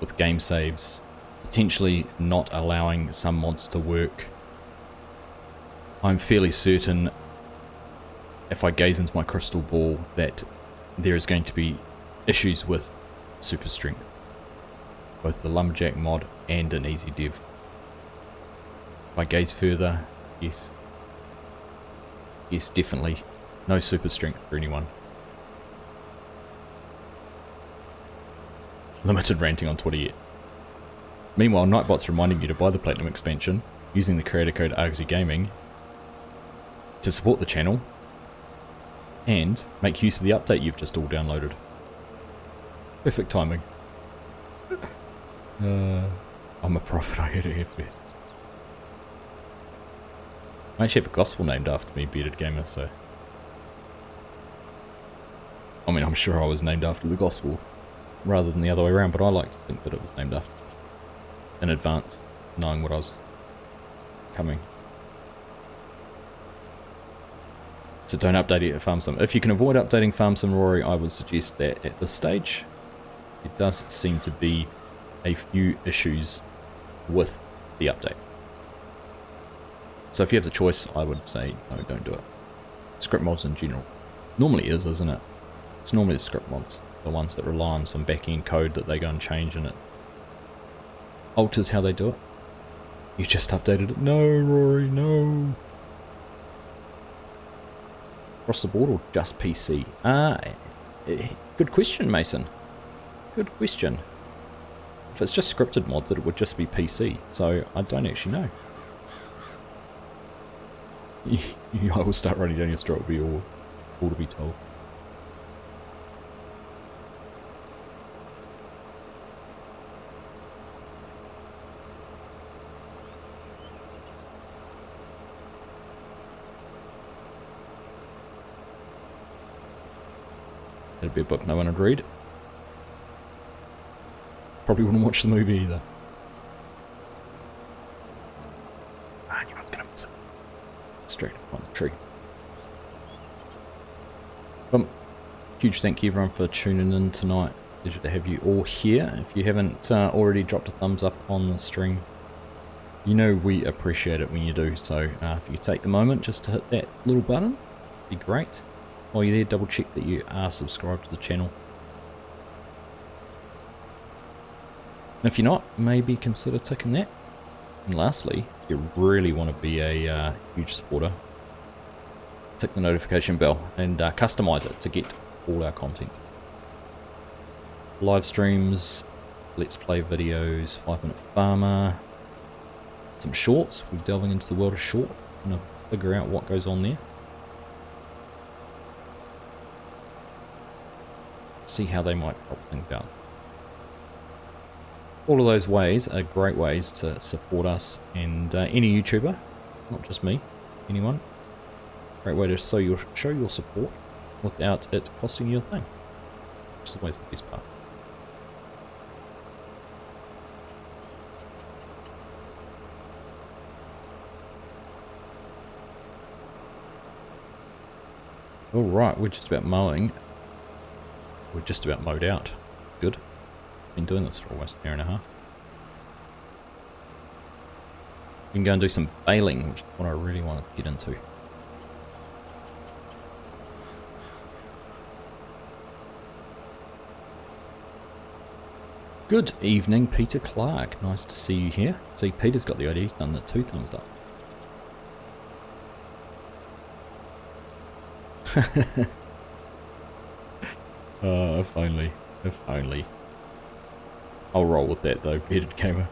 with game saves, potentially not allowing some mods to work. I'm fairly certain, if I gaze into my crystal ball, that there is going to be issues with super strength, both the lumberjack mod and an easy dev. If I gaze further, yes, definitely no super strength for anyone. Limited ranting on Twitter yet. Meanwhile, Nightbot's reminding you to buy the Platinum expansion using the creator code Argsy Gaming to support the channel and make use of the update you've just all downloaded. Perfect timing. I'm a prophet, I heard it here first. I actually have a gospel named after me, Bearded Gamer, so... I mean, I'm sure I was named after the gospel rather than the other way around, but I like to think that it was named after in advance, knowing what I was coming. So don't update it at Farm Sim. If you can avoid updating Farm Sim, Rory, I would suggest that at this stage. It does seem to be a few issues with the update. So if you have the choice, I would say no, don't do it. Script mods in general. Normally is, isn't it? It's normally the script mods, the ones that rely on some back-end code that they go and change and it alters how they do it. You just updated it. No, Rory, no. Across the board or just PC? Good question, Mason. Good question. If it's just scripted mods, it would just be PC, so I don't actually know. I will start running down your stroke, will be all to be told. That'd be a book no one would read. Probably wouldn't watch the movie either. I knew I was going to miss it. Straight up on the tree. Huge thank you everyone for tuning in tonight. Pleasure to have you all here. If you haven't already dropped a thumbs up on the stream, you know we appreciate it when you do. So if you take the moment just to hit that little button, it'd be great. While you're there, double check that you are subscribed to the channel. And if you're not, maybe consider ticking that. And lastly, if you really want to be a huge supporter, tick the notification bell and customize it to get all our content. Live streams, let's play videos, 5-minute farmer, some shorts. We're delving into the world of short, and figure out what goes on there. See how they might help things out. All of those ways are great ways to support us and any YouTuber, not just me, anyone. Great way to show your support without it costing you a thing, which is always the best part. Alright, we're just about mowing. We're just about mowed out. Good. Been doing this for almost an hour and a half. We can go and do some baling, which is what I really want to get into. Good evening, Peter Clark. Nice to see you here. See, Peter's got the idea. He's done the 2 thumbs up. If only. If only. I'll roll with that though, bearded gamer.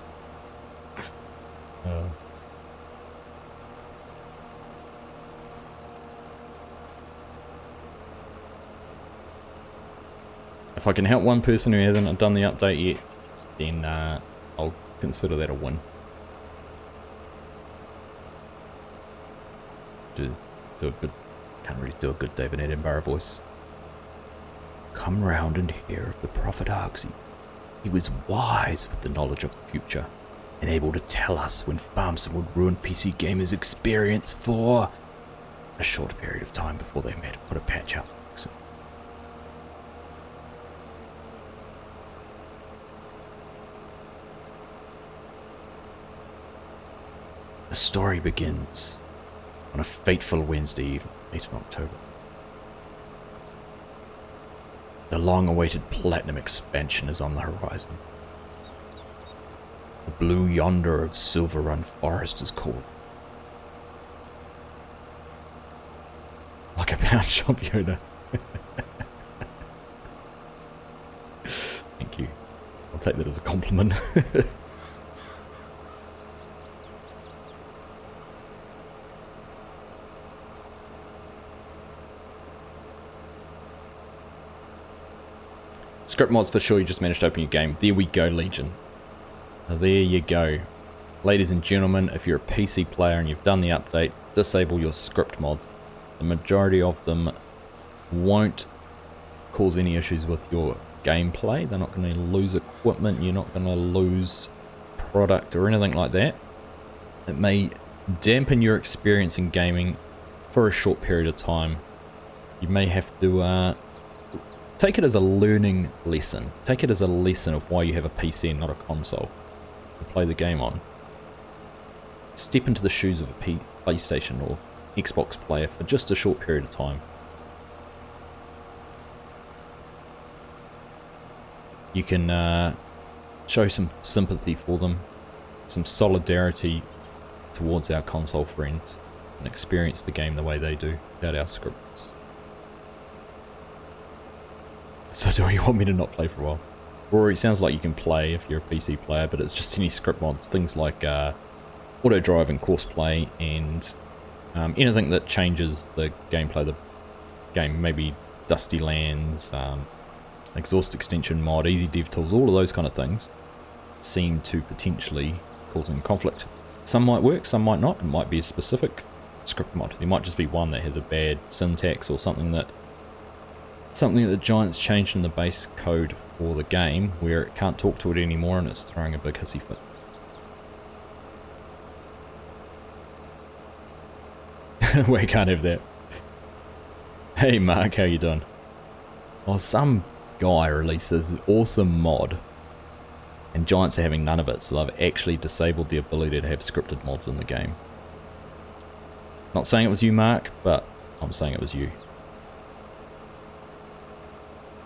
If I can help one person who hasn't done the update yet, then I'll consider that a win. Do a good, can't really do a good David Attenborough voice. Come round and hear of the prophet Argsy. He was wise with the knowledge of the future, and able to tell us when Farmson would ruin PC gamers' experience for a short period of time before they made put a patch out to fix it. The story begins on a fateful Wednesday evening, late in October. The long-awaited Platinum expansion is on the horizon. The blue yonder of Silver Run Forest is called. Like a pound shop, Yoda. Thank you. I'll take that as a compliment. Script mods for sure, you just managed to open your game. There we go, Legion. There you go. Ladies and gentlemen, if you're a PC player and you've done the update, disable your script mods. The majority of them won't cause any issues with your gameplay. They're not going to lose equipment, you're not going to lose product or anything like that. It may dampen your experience in gaming for a short period of time. You may have to take it as a learning lesson. Take it as a lesson of why you have a PC and not a console to play the game on. Step into the shoes of a PlayStation or Xbox player for just a short period of time. You can show some sympathy for them, some solidarity towards our console friends, and experience the game the way they do without our scripts. So do you want me to not play for a while? Rory, it sounds like you can play if you're a PC player, but it's just any script mods, things like auto drive and course play, and anything that changes the gameplay of the game, maybe Dusty Lands, exhaust extension mod, easy dev tools, all of those kind of things seem to potentially causing conflict. Some might work, some might not. It might be a specific script mod. There might just be one that has a bad syntax or something that something that the Giants changed in the base code for the game, where it can't talk to it anymore and it's throwing a big hissy fit. We can't have that. Hey Mark, how you doing? Oh, some guy released this awesome mod, and Giants are having none of it, so they've actually disabled the ability to have scripted mods in the game. Not saying it was you, Mark, but I'm saying it was you.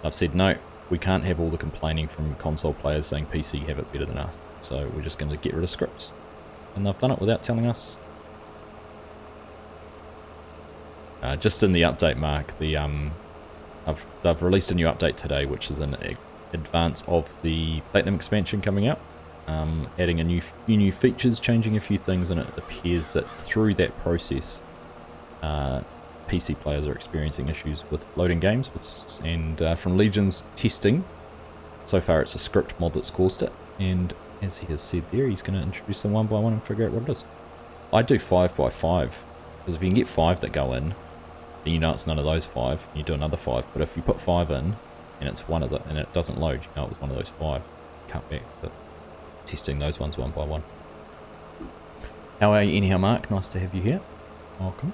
I've said no, we can't have all the complaining from console players saying PC have it better than us, so we're just going to get rid of scripts. And they've done it without telling us. Just in the update, Mark, they've released a new update today, which is in advance of the Platinum expansion coming out, adding a few new features, changing a few things, and it appears that through that process, PC players are experiencing issues with loading games, and from Legion's testing, so far it's a script mod that's caused it, and as he has said there, he's going to introduce them one by one and figure out what it is. I do 5 by 5, because if you can get 5 that go in, you know it's none of those 5, you do another 5, but if you put 5 in, and it's one of the, and it doesn't load, you know it was one of those 5, cut back, but testing those ones one by one. How are you anyhow, Mark? Nice to have you here. Welcome.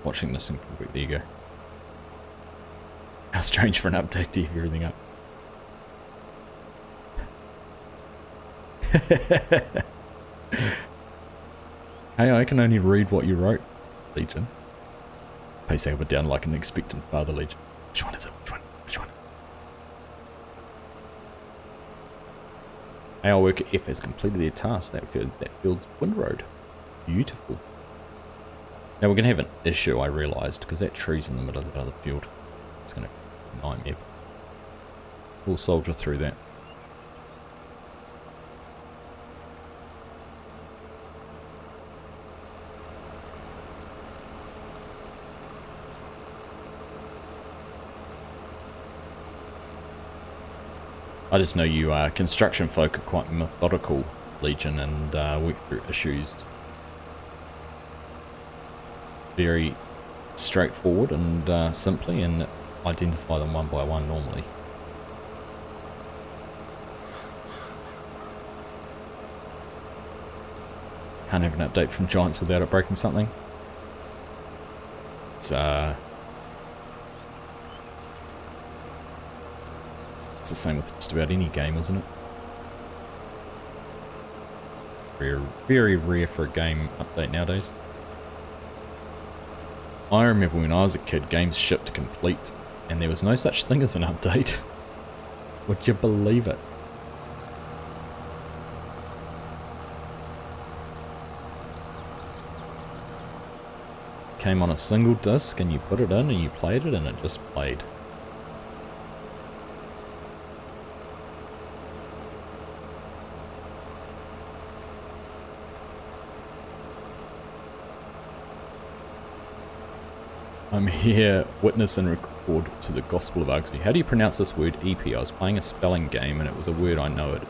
Watching this in quick, there you go. How strange for an update to have everything up. Hey, I can only read what you wrote, Legion. Pacing up and down like an expectant father, Legion. Which one is it? Which one? Which one? Our worker F has completed their task. That field's windrowed. Beautiful. Now we're going to have an issue, I realised, because that tree's in the middle of the other field. It's going to be a nightmare. We'll soldier through that. I just know you construction folk are quite methodical, Legion, and work through issues very straightforward and simply, and identify them one by one normally. Can't have an update from Giants without it breaking something. It's the same with just about any game, isn't it? Very, very rare for a game update nowadays. I remember when I was a kid, games shipped complete, and there was no such thing as an update. Would you believe it? Came on a single disc, and you put it in, and you played it, and it just played. I'm here, witness and record to the Gospel of Argsy. How do you pronounce this word, EP? I was playing a spelling game and it was a word I know it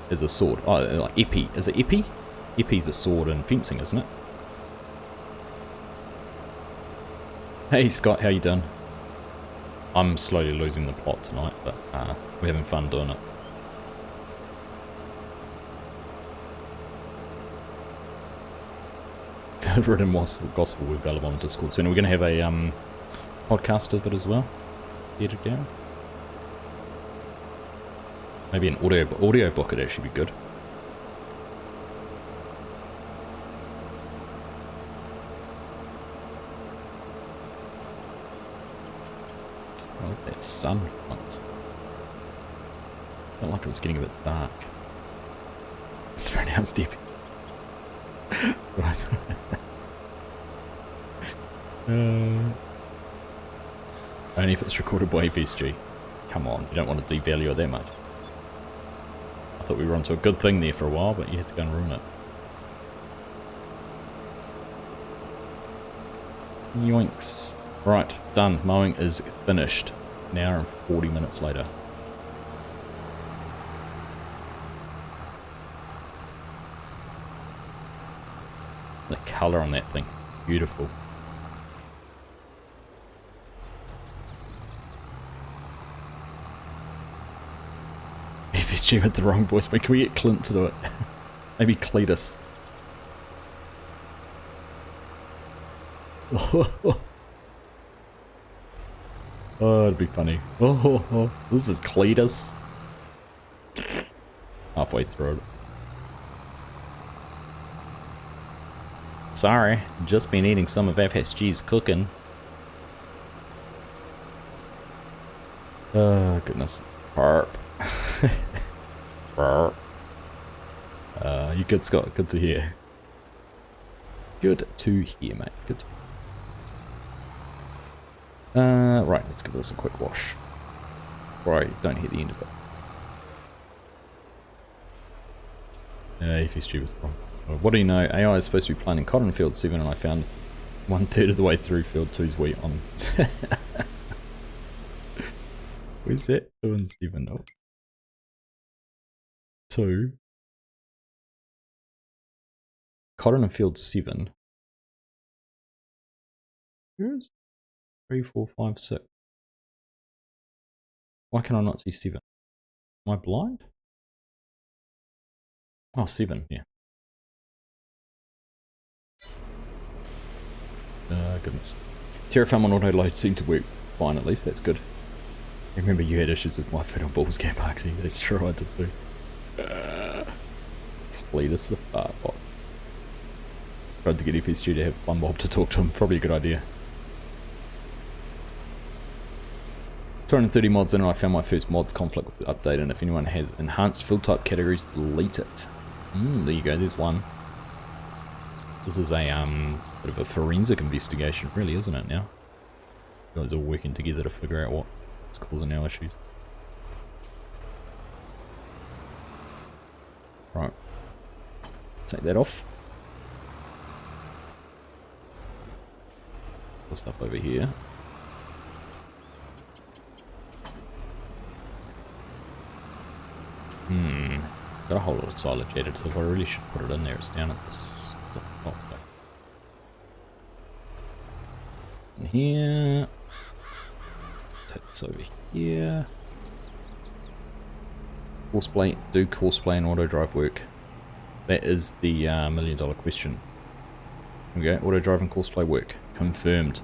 is a sword. Oh, like epi. Is it epi? Epi's a sword in fencing, isn't it? Hey Scott, how you doing? I'm slowly losing the plot tonight, but we're having fun doing it. Written gospel will be available on Discord soon. We're going to have a podcast of it as well. Edited down. Maybe an audio book would actually be good. I like that sun once. Felt like it was getting a bit dark. It's pronounced epic. Right. Only if it's recorded by FSG. Come on, you don't want to devalue it that much. I thought we were onto a good thing there for a while, but you had to go and ruin it. Yoinks. Right, done. Mowing is finished. An hour and 40 minutes later. The colour on that thing, beautiful. FSG with the wrong voice, but can we get Clint to do it? Maybe Cletus. Oh, it'd be funny. Oh, this is Cletus. Halfway through it. Sorry, just been eating some of FSG's cooking. Oh, goodness. Burp. Burp. You good, Scott? Good to hear. Good to hear, mate. Good to hear. Right, let's give this a quick wash. Right, don't hit the end of it. FSG was wrong. What do you know? AI is supposed to be planting cotton in field 7 and I found 1/3 of the way through field 2's wheat on. Where's that? 2 and 7. Oh. 2. Cotton in field 7. Where's 3, 4, 5, 6? Why can I not see 7? Am I blind? Oh, 7, yeah. Goodness. Terraform on auto load seemed to work fine at least, that's good. Remember you had issues with my foot on balls camp, Argsy. That's true, I did too. Cletus the fart bot. Tried to get FSG to have one mob to talk to him, probably a good idea. 230 mods in and I found my first mods conflict with the update, and if anyone has enhanced field type categories, delete it. There you go, there's one. This is a bit of a forensic investigation, really, isn't it now? You guys are working together to figure out what's causing our issues. Right. Take that off. This up over here. Got a whole lot of silage additive. I really should put it in there. It's down at this. Oh, in here. Take this over here. Courseplay. Do courseplay and auto drive work? That is the $1 million question. Okay, auto drive and courseplay work. Confirmed.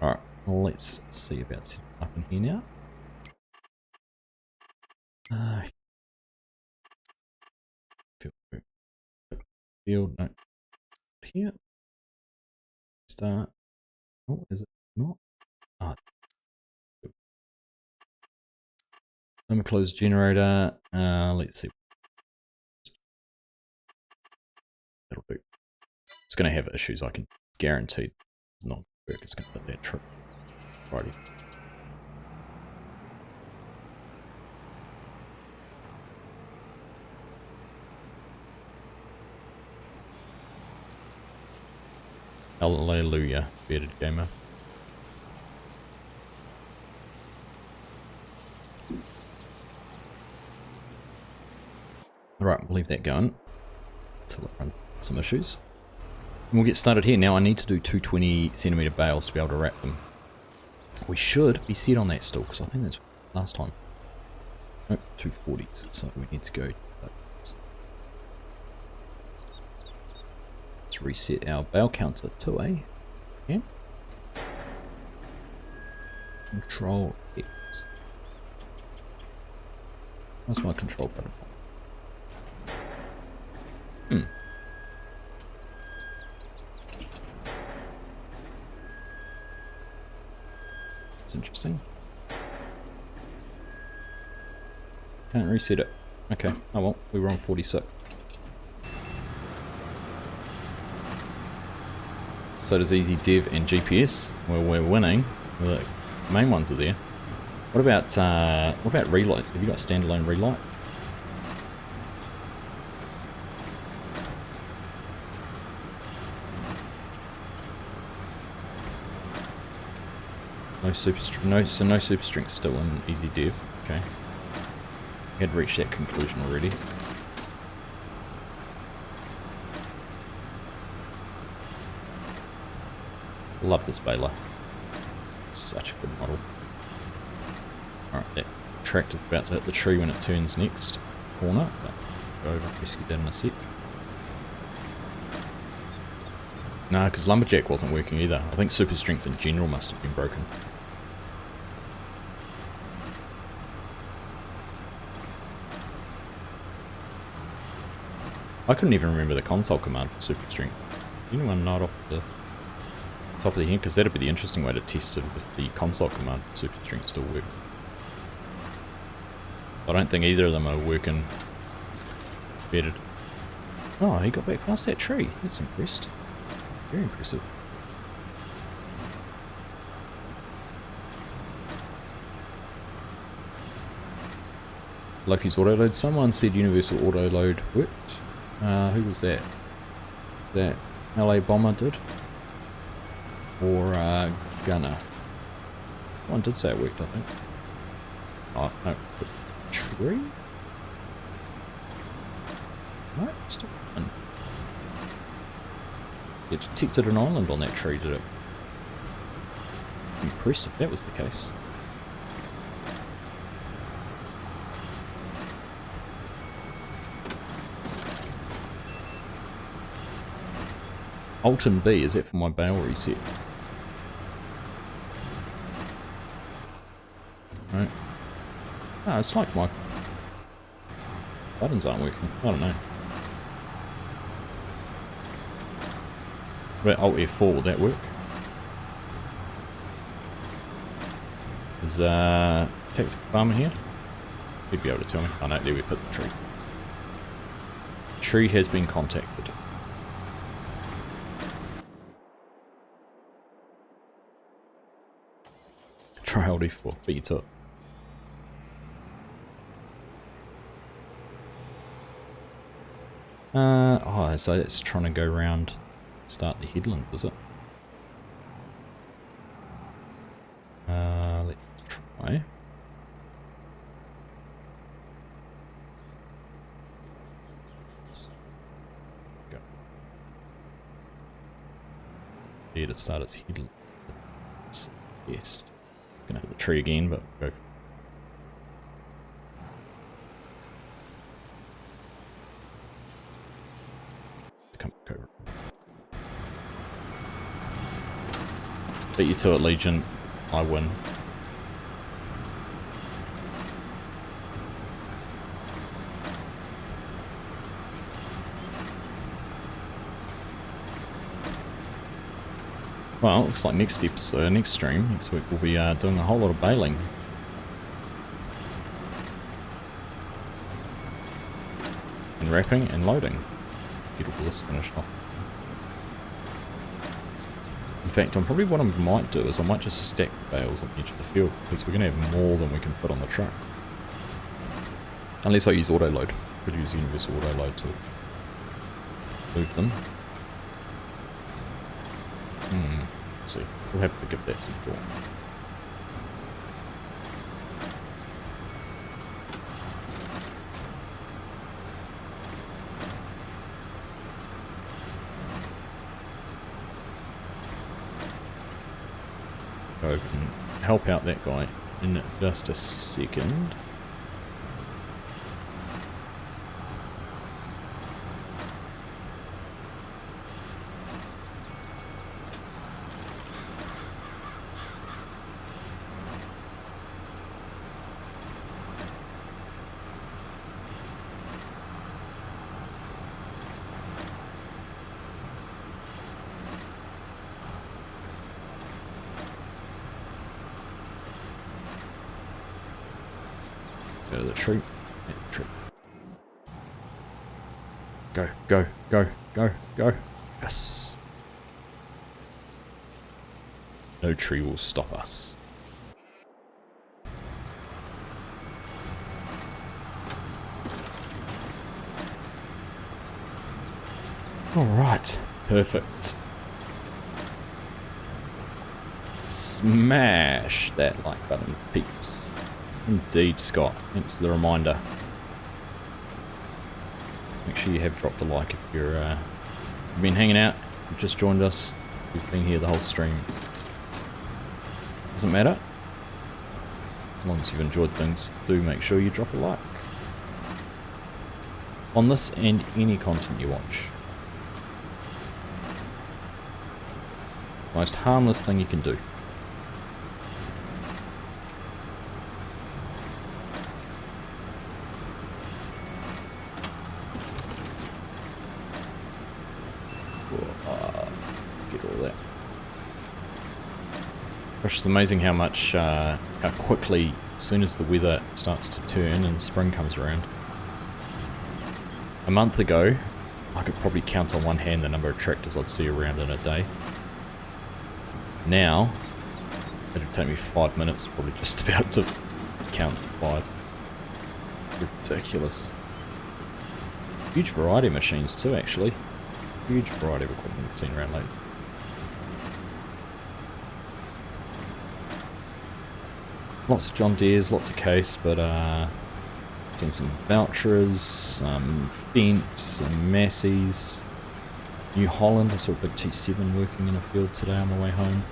Alright, let's see about setting up in here now. Field, no. Here. Start. Oh, is it not? Ah. Let me close generator. Let's see. That'll do. It's going to have issues, I can guarantee. It's not work, it's going to put that trip. Righty. Hallelujah, bearded gamer. Right, we'll leave that going until it runs some issues. And we'll get started here. Now I need to do 220cm bales to be able to wrap them. We should be set on that still, because I think that's last time. Nope, 240s, so we need to go. Let's reset our bale counter to a Control X. What's my control button? That's interesting. Can't reset it. Okay, oh well, we were on 46. So does Easy Dev and GPS. Well, we're winning. The main ones are there. What about relight? Have you got standalone relight? No super strength still in Easy Dev. Okay. We had reached that conclusion already. Love this baler. Such a good model. Alright, that tractor's about to hit the tree when it turns next corner, but go over and rescue that in a sec. No, because Lumberjack wasn't working either. I think super strength in general must have been broken. I couldn't even remember the console command for super strength. Anyone know it off the top of the head? Because that'd be the interesting way to test it if the console command for super strength still worked. I don't think either of them are working better. Oh, he got back past that tree. That's impressed. Very impressive. Loki's autoload. Someone said universal autoload worked. Who was that? That LA Bomber did? Or Gunner? One did say it worked, I think. Oh, no. Tree? Right, still in. It detected an island on that tree, did it? Impressed if that was the case. Alt and B, is that for my bale reset? Right. Ah, it's like my buttons aren't working. I don't know. But Alt F4, will that work? Is Tactical Farmer here? He'd be able to tell me. Oh no, there we've hit the tree. Tree has been contacted. Try Alt F4, beat you to it. Oh, so it's trying to go around, start the headland, is it? Let's try. Let's go. There to start its headland. Yes. Gonna hit the tree again, but go for Cover. Beat you to it, Legion. I win. Well, looks like next episode, next stream, next week, we'll be doing a whole lot of baling. And wrapping and loading. Get all this finished off. In fact, probably what I might do is I might just stack bales on the edge of the field, because we're going to have more than we can fit on the truck. Unless I use auto load. Could use universal auto load to move them. Let's see. We'll have to give that some thought. Go over and help out that guy in just a second. Go to the tree. Yeah, tree. Go, go, go, go, go. Yes. No tree will stop us. Alright, perfect. Smash that like button, peeps. Indeed, Scott. Thanks for the reminder. Make sure you have dropped a like if you've been hanging out, you've just joined us, you've been here the whole stream. Doesn't matter. As long as you've enjoyed things, do make sure you drop a like. On this and any content you watch. Most harmless thing you can do. Get all that. Gosh, it's amazing how much, how quickly, as soon as the weather starts to turn and spring comes around. A month ago, I could probably count on one hand the number of tractors I'd see around in a day. Now, it'd take me 5 minutes probably just about to count 5. Ridiculous. Huge variety of machines too, actually. Huge variety of equipment we've seen around lately. Lots of John Deeres, lots of Case, but seen some Valtras, some Fent, some Massies. New Holland, I saw a big T7 working in a field today on my way home.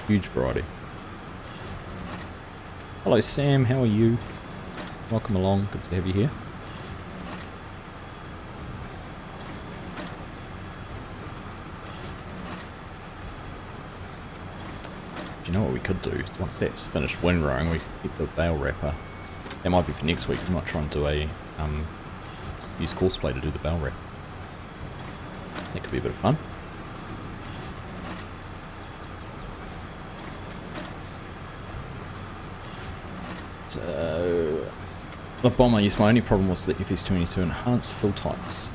Huge variety. Hello Sam, how are you? Welcome along, good to have you here. Do you know what we could do? Once that's finished windrowing, we could get the bale wrapper. That might be for next week. We might try and do a use courseplay to do the bale wrap. That could be a bit of fun. So the bomber, yes, my only problem was the FS22 enhanced fill types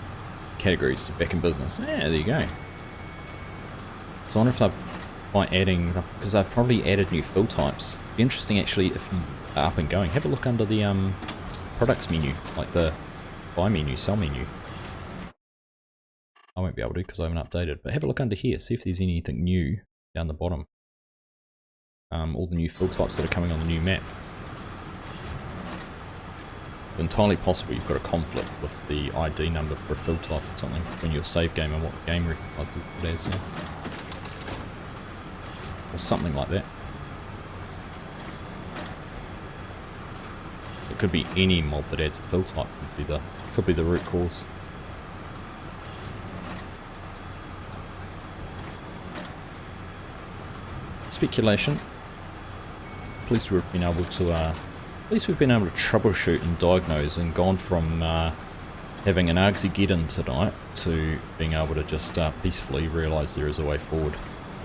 categories back in business. Yeah, there you go. So I wonder if they're by adding, because they've probably added new fill types. It'd be interesting actually if you are up and going. Have a look under the products menu, like the buy menu, sell menu. I won't be able to because I haven't updated, but have a look under here, see if there's anything new down the bottom. All the new fill types that are coming on the new map. Entirely possible you've got a conflict with the ID number for a fill type or something when your save game and what the game recognises it as now. Or something like that. It could be any mod that adds a fill type, could be the root cause. Speculation. At least we've been able to troubleshoot and diagnose and gone from having an Argsy get in tonight to being able to just peacefully realise there is a way forward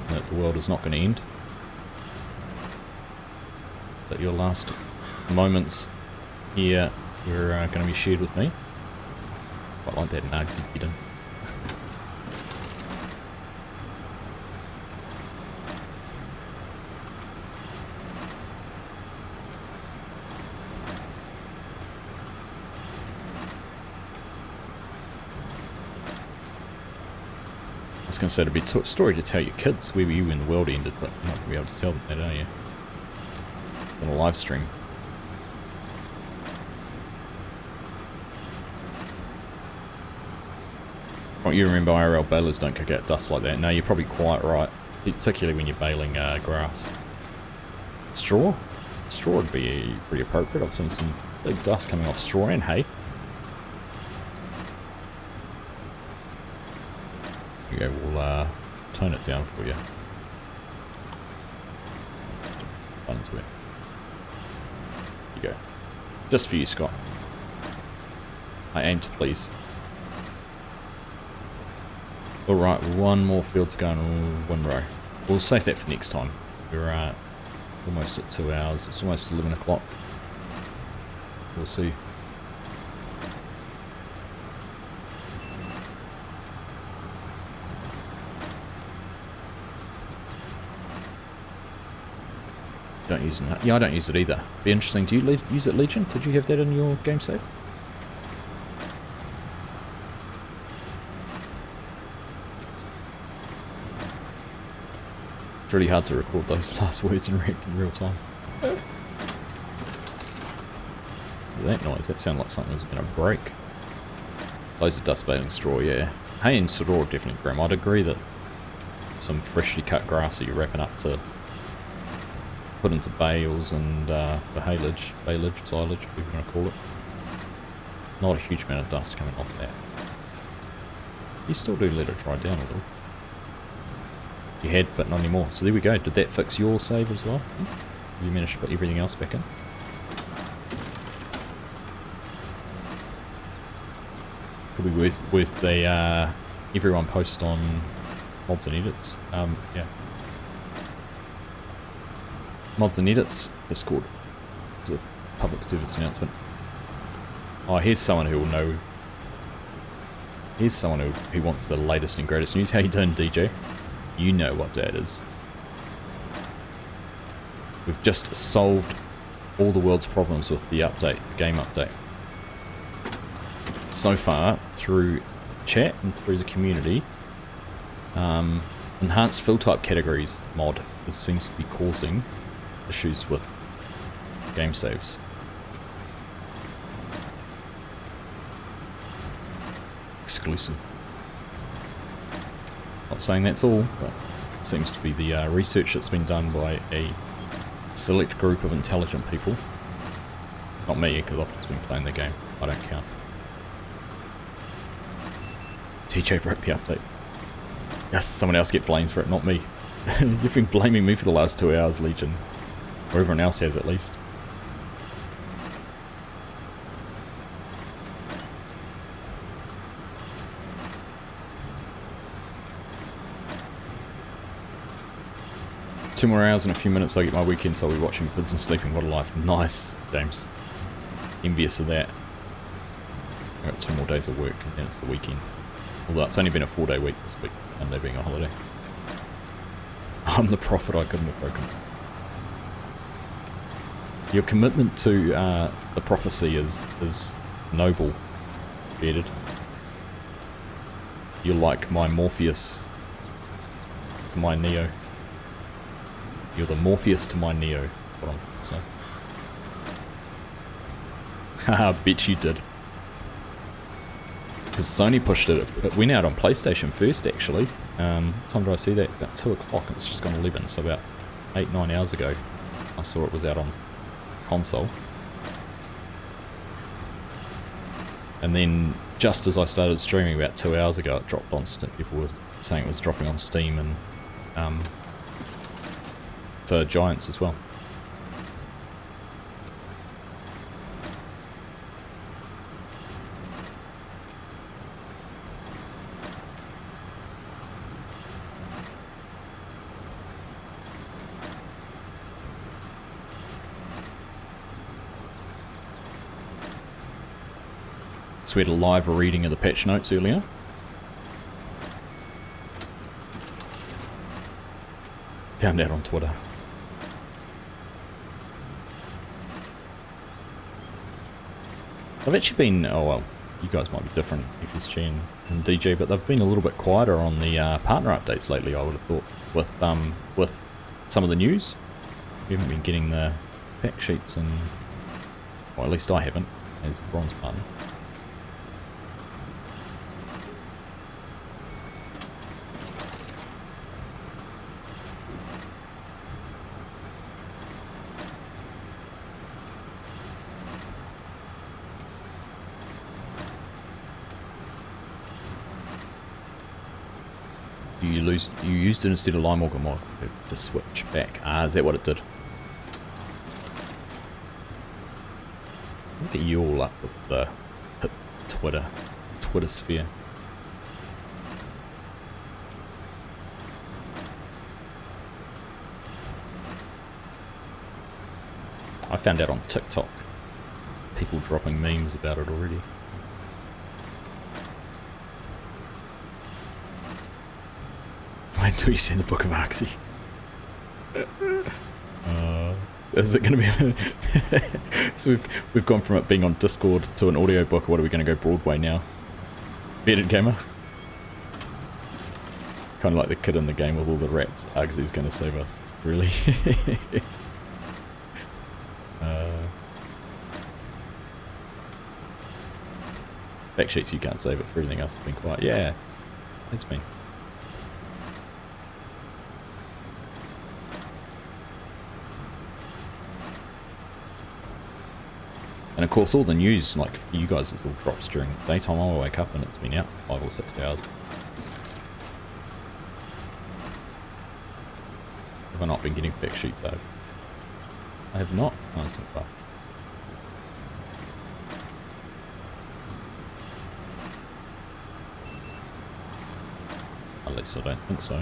and that the world is not going to end. That your last moments here were going to be shared with me. Quite like that, an Argsy get in. I was going to say, it'd be a story to tell your kids where were you when the world ended, but you're not going to be able to tell them that, are you? On a live stream. Well, you remember IRL balers don't kick out dust like that. No, you're probably quite right, particularly when you're baling grass. Straw? Straw would be pretty appropriate. I've seen some big dust coming off straw and hay. Okay, we'll tone it down for you. Buttons wet. Here you go. Just for you, Scott. I aim to please. Alright, one more field to go and one row. We'll save that for next time. We're almost at 2 hours. It's almost 11 o'clock. We'll see. Don't use it. Yeah, I don't use it either. Be interesting. Do you use it, Legion? Did you have that in your game save? It's really hard to record those last words and react in real time. That noise, that sounded like something was going to break. Loads of dust baling straw, yeah. Hay and straw definitely grim. I'd agree that some freshly cut grass that you're wrapping up to put into bales and for haylage, silage, if you want to call it. Not a huge amount of dust coming off that. You still do let it dry down a little. You had, but not anymore. So there we go. Did that fix your save as well? You managed to put everything else back in? Could be worth the everyone post on mods and edits. Yeah. Mods and edits Discord. It's a public service announcement. Oh, here's someone who will know. Here's someone who wants the latest and greatest news. How you doing, DJ? You know what that is. We've just solved all the world's problems with the update, the game update. So far, through chat and through the community, enhanced fill type categories mod seems to be causing issues with game saves. Exclusive. Not saying that's all, but it seems to be the research that's been done by a select group of intelligent people. Not me, because I've just been playing the game. I don't count. TJ broke the update. Yes, someone else get blamed for it, not me. You've been blaming me for the last 2 hours, Legion. Or everyone else has, at least. Two more hours and a few minutes, I get my weekend, so I'll be watching vids and sleeping. What a life. Nice, James. Envious of that. I've got 2 more days of work, and then it's the weekend. Although it's only been a 4-day week this week, Monday being a holiday. I'm the prophet I couldn't have broken. Your commitment to the prophecy is noble, Bearded. You're like my Morpheus to my Neo. You're the Morpheus to my Neo. What I'm saying. Haha, bet you did. Because Sony pushed it. It went out on PlayStation first, actually. What time did I see that? About 2 o'clock, and it's just gone 11, so about 8-9 hours ago I saw it was out on console. And then just as I started streaming about 2 hours ago, it dropped on Steam. People were saying it was dropping on Steam and for Giants as well. So we had a live reading of the patch notes earlier. Found out on Twitter. I've actually been, oh well, you guys might be different, FSG and DJ, but they've been a little bit quieter on the partner updates lately, I would have thought, with some of the news. We haven't been getting the fact sheets, and, well, at least I haven't, as a bronze partner. You used it instead of Limewalker mod to switch back. Ah, is that what it did? Look at you all up with the Twitter sphere. I found out on TikTok. People dropping memes about it already. Wait until you see the Book of Argsy. Is it going to be... So we've gone from it being on Discord to an audiobook. What are we going to go Broadway now? Bearded Gamer? Kind of like the kid in the game with all the rats. Argsy's going to save us. Really? Fact sheets you can't save it, for everything else has been quiet. Yeah, it's been. And of course all the news, like for you guys, it all drops during the daytime. I wake up and it's been out for 5 or 6 hours. Have I not been getting fact sheets though? I have not? Oh, so far. At least I don't think so.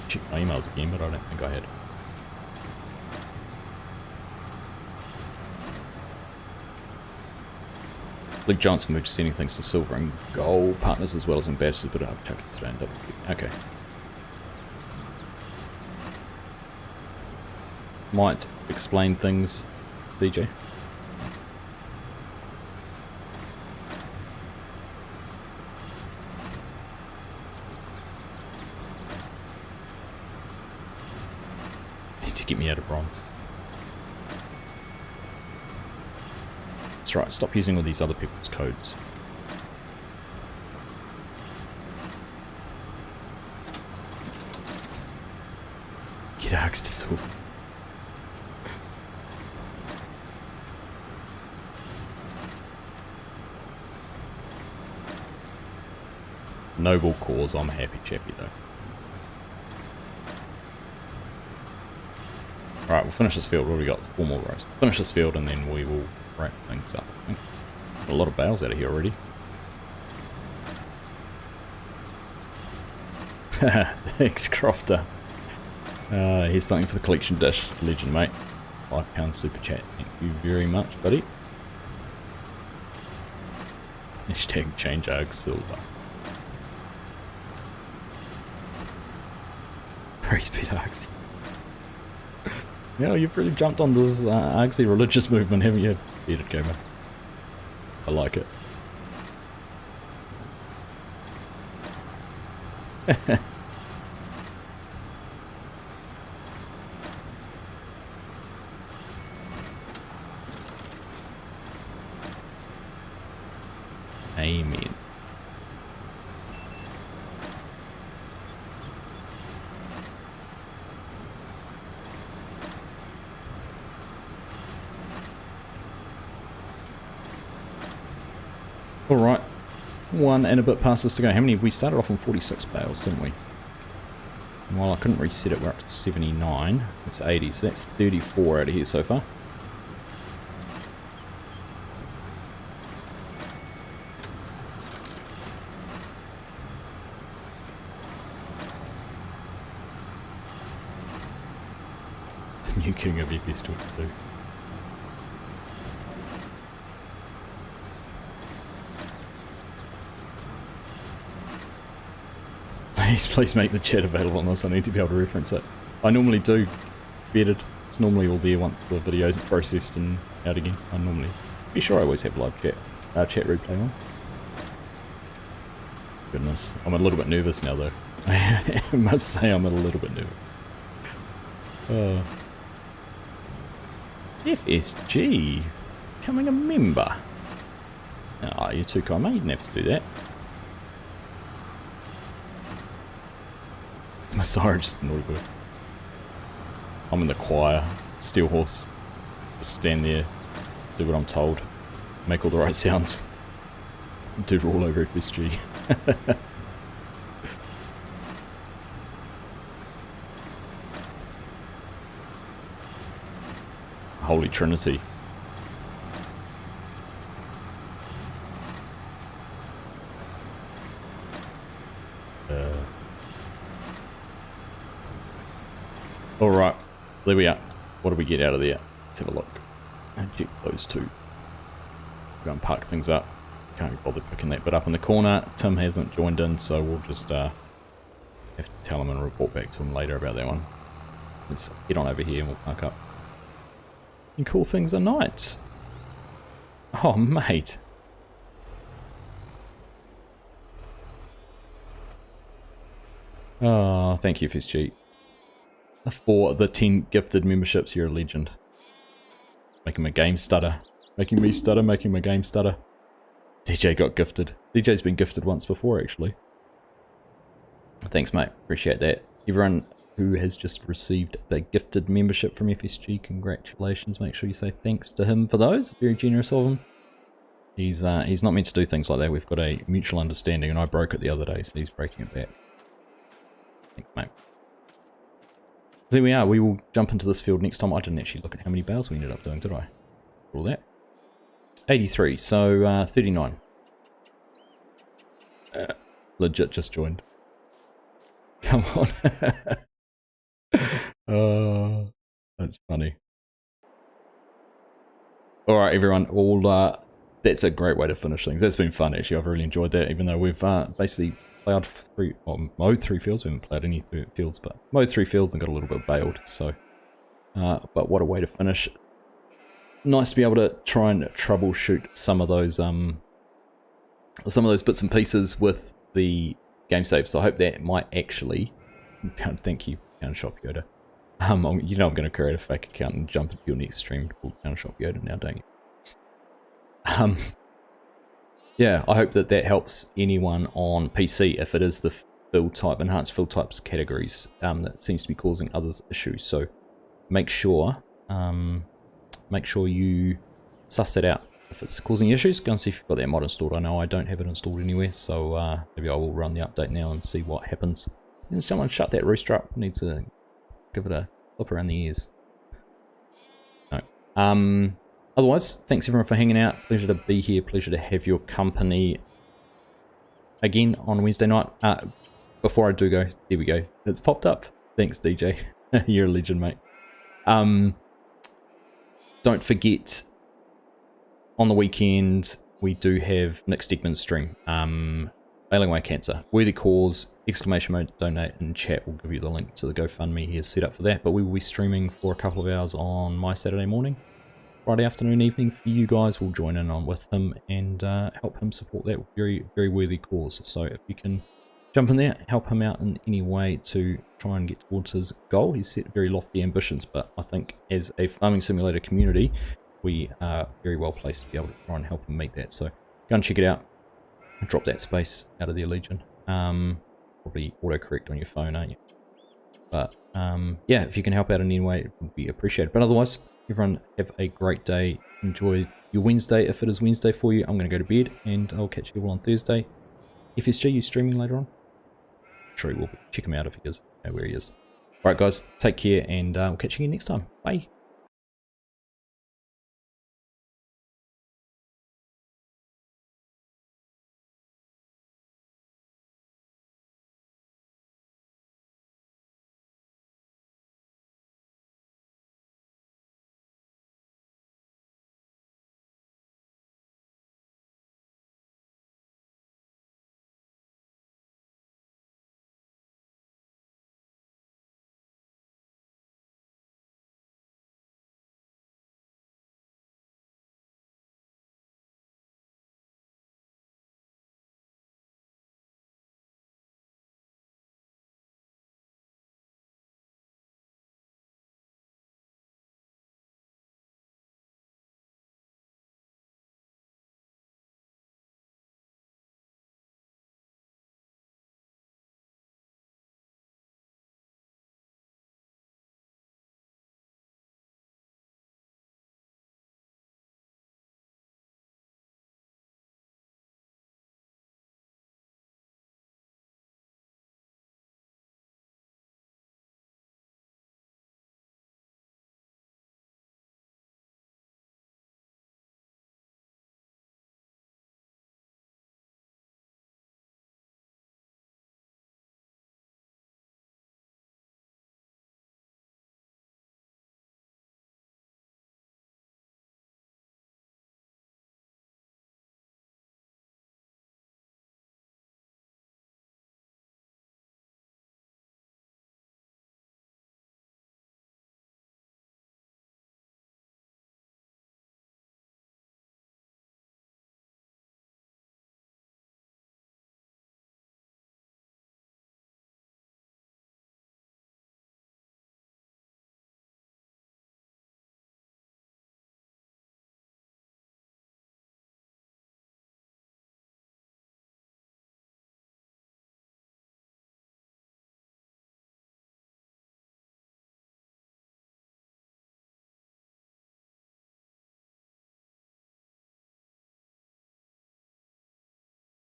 Check my emails again, but I don't think I had. Luke Johnson, we're just sending things to silver and gold partners as well as ambassadors, but I'll check it today and double check. Okay. Might explain things, DJ. Need to get me out of bronze. That's right, stop using all these other people's codes. Get Args to silver. Noble cause, I'm a happy chappy though. Alright, we'll finish this field. We've already got 4 more rows. Finish this field and then we will wrap things up, I think. Got a lot of bales out of here already. Thanks, Crofter. Here's something for the collection dish. Legend, mate. £5 super chat. Thank you very much, buddy. Hashtag change Args silver. Praise be to Argsy. Yeah, you've really jumped on this Argsy religious movement, haven't you, Bearded Gamer? I like it. Amen. Alright, 1 and a bit passes to go. How many? We started off on 46 bales, didn't we? And while I couldn't reset it, we're up to 79. It's 80, so that's 34 out of here so far. The new king of FS22. Please make the chat available on this. I need to be able to reference it. I normally do. Bearded. It's normally all there once the videos are processed and out again. I normally be sure I always have live chat replay on. Goodness, I'm a little bit nervous now though. I must say I'm a little bit nervous. FSG becoming a member. Ah, you're too kind, mate. You didn't have to do that. My siren just a naughty boy. I'm in the choir, steel horse. Just stand there, do what I'm told, make all the right sounds. Do all over FSG. Holy Trinity. Alright, there we are. What do we get out of there? Let's have a look. And check those two. Go and park things up. Can't be bothered picking that bit up in the corner. Tim hasn't joined in, so we'll just have to tell him and report back to him later about that one. Let's get on over here and we'll park up. and cool things at night. Oh, mate. Oh, thank you, FSG. For the 10 gifted memberships, you're a legend. Making my game stutter. Making me stutter, making my game stutter. DJ got gifted. DJ's been gifted once before, actually. Thanks, mate. Appreciate that. Everyone who has just received the gifted membership from FSG, congratulations. Make sure you say thanks to him for those. Very generous of him. He's not meant to do things like that. We've got a mutual understanding, and I broke it the other day, so he's breaking it back. Thanks, mate. There we are. We will jump into this field next time. I didn't actually look at how many bales we ended up doing, did I? All that. 83, so 39. Legit just joined. Come on. That's funny. Alright everyone, that's a great way to finish things. That's been fun actually, I've really enjoyed that, even though we've basically plowed mowed 3 fields. We haven't plowed any fields, but mowed 3 fields and got a little bit baled, so but what a way to finish. Nice to be able to try and troubleshoot some of those bits and pieces with the game save. So I hope that might actually. Thank you, Pound Shop Yoda. You know I'm going to create a fake account and jump into your next stream called Pound Shop Yoda now, don't you? Yeah, I hope that helps anyone on PC if it is the field type, enhanced field types categories that seems to be causing others issues. So make sure you suss that out. If it's causing issues, go and see if you've got that mod installed. I know I don't have it installed anywhere, so maybe I will run the update now and see what happens. And someone shut that rooster up. Needs to give it a flip around the ears. No. Otherwise, thanks everyone for hanging out. Pleasure to be here. Pleasure to have your company again on Wednesday night. Before I do go, there we go. It's popped up. Thanks, DJ. You're a legend, mate. Don't forget, on the weekend, we do have Nick Stegman's stream. Bailing away cancer. Worthy cause, exclamation mode, donate in chat. We'll give you the link to the GoFundMe he has set up for that. But we will be streaming for a couple of hours on my Saturday morning. Friday afternoon, evening for you guys. We'll join in on with him and help him support that very, very worthy cause. So if you can jump in there, help him out in any way to try and get towards his goal. He's set very lofty ambitions, but I think as a farming simulator community, we are very well placed to be able to try and help him meet that. So go and check it out. Drop that space out of the Legion. Probably autocorrect on your phone, aren't you? But yeah, if you can help out in any way, it would be appreciated. But otherwise, everyone have a great day. Enjoy your Wednesday. If it is Wednesday for you, I'm going to go to bed and I'll catch you all on Thursday. FSG, you streaming later on? I'm sure he will be. Check him out if he is. Know where he is. Alright guys, take care and we'll catch you again next time. Bye.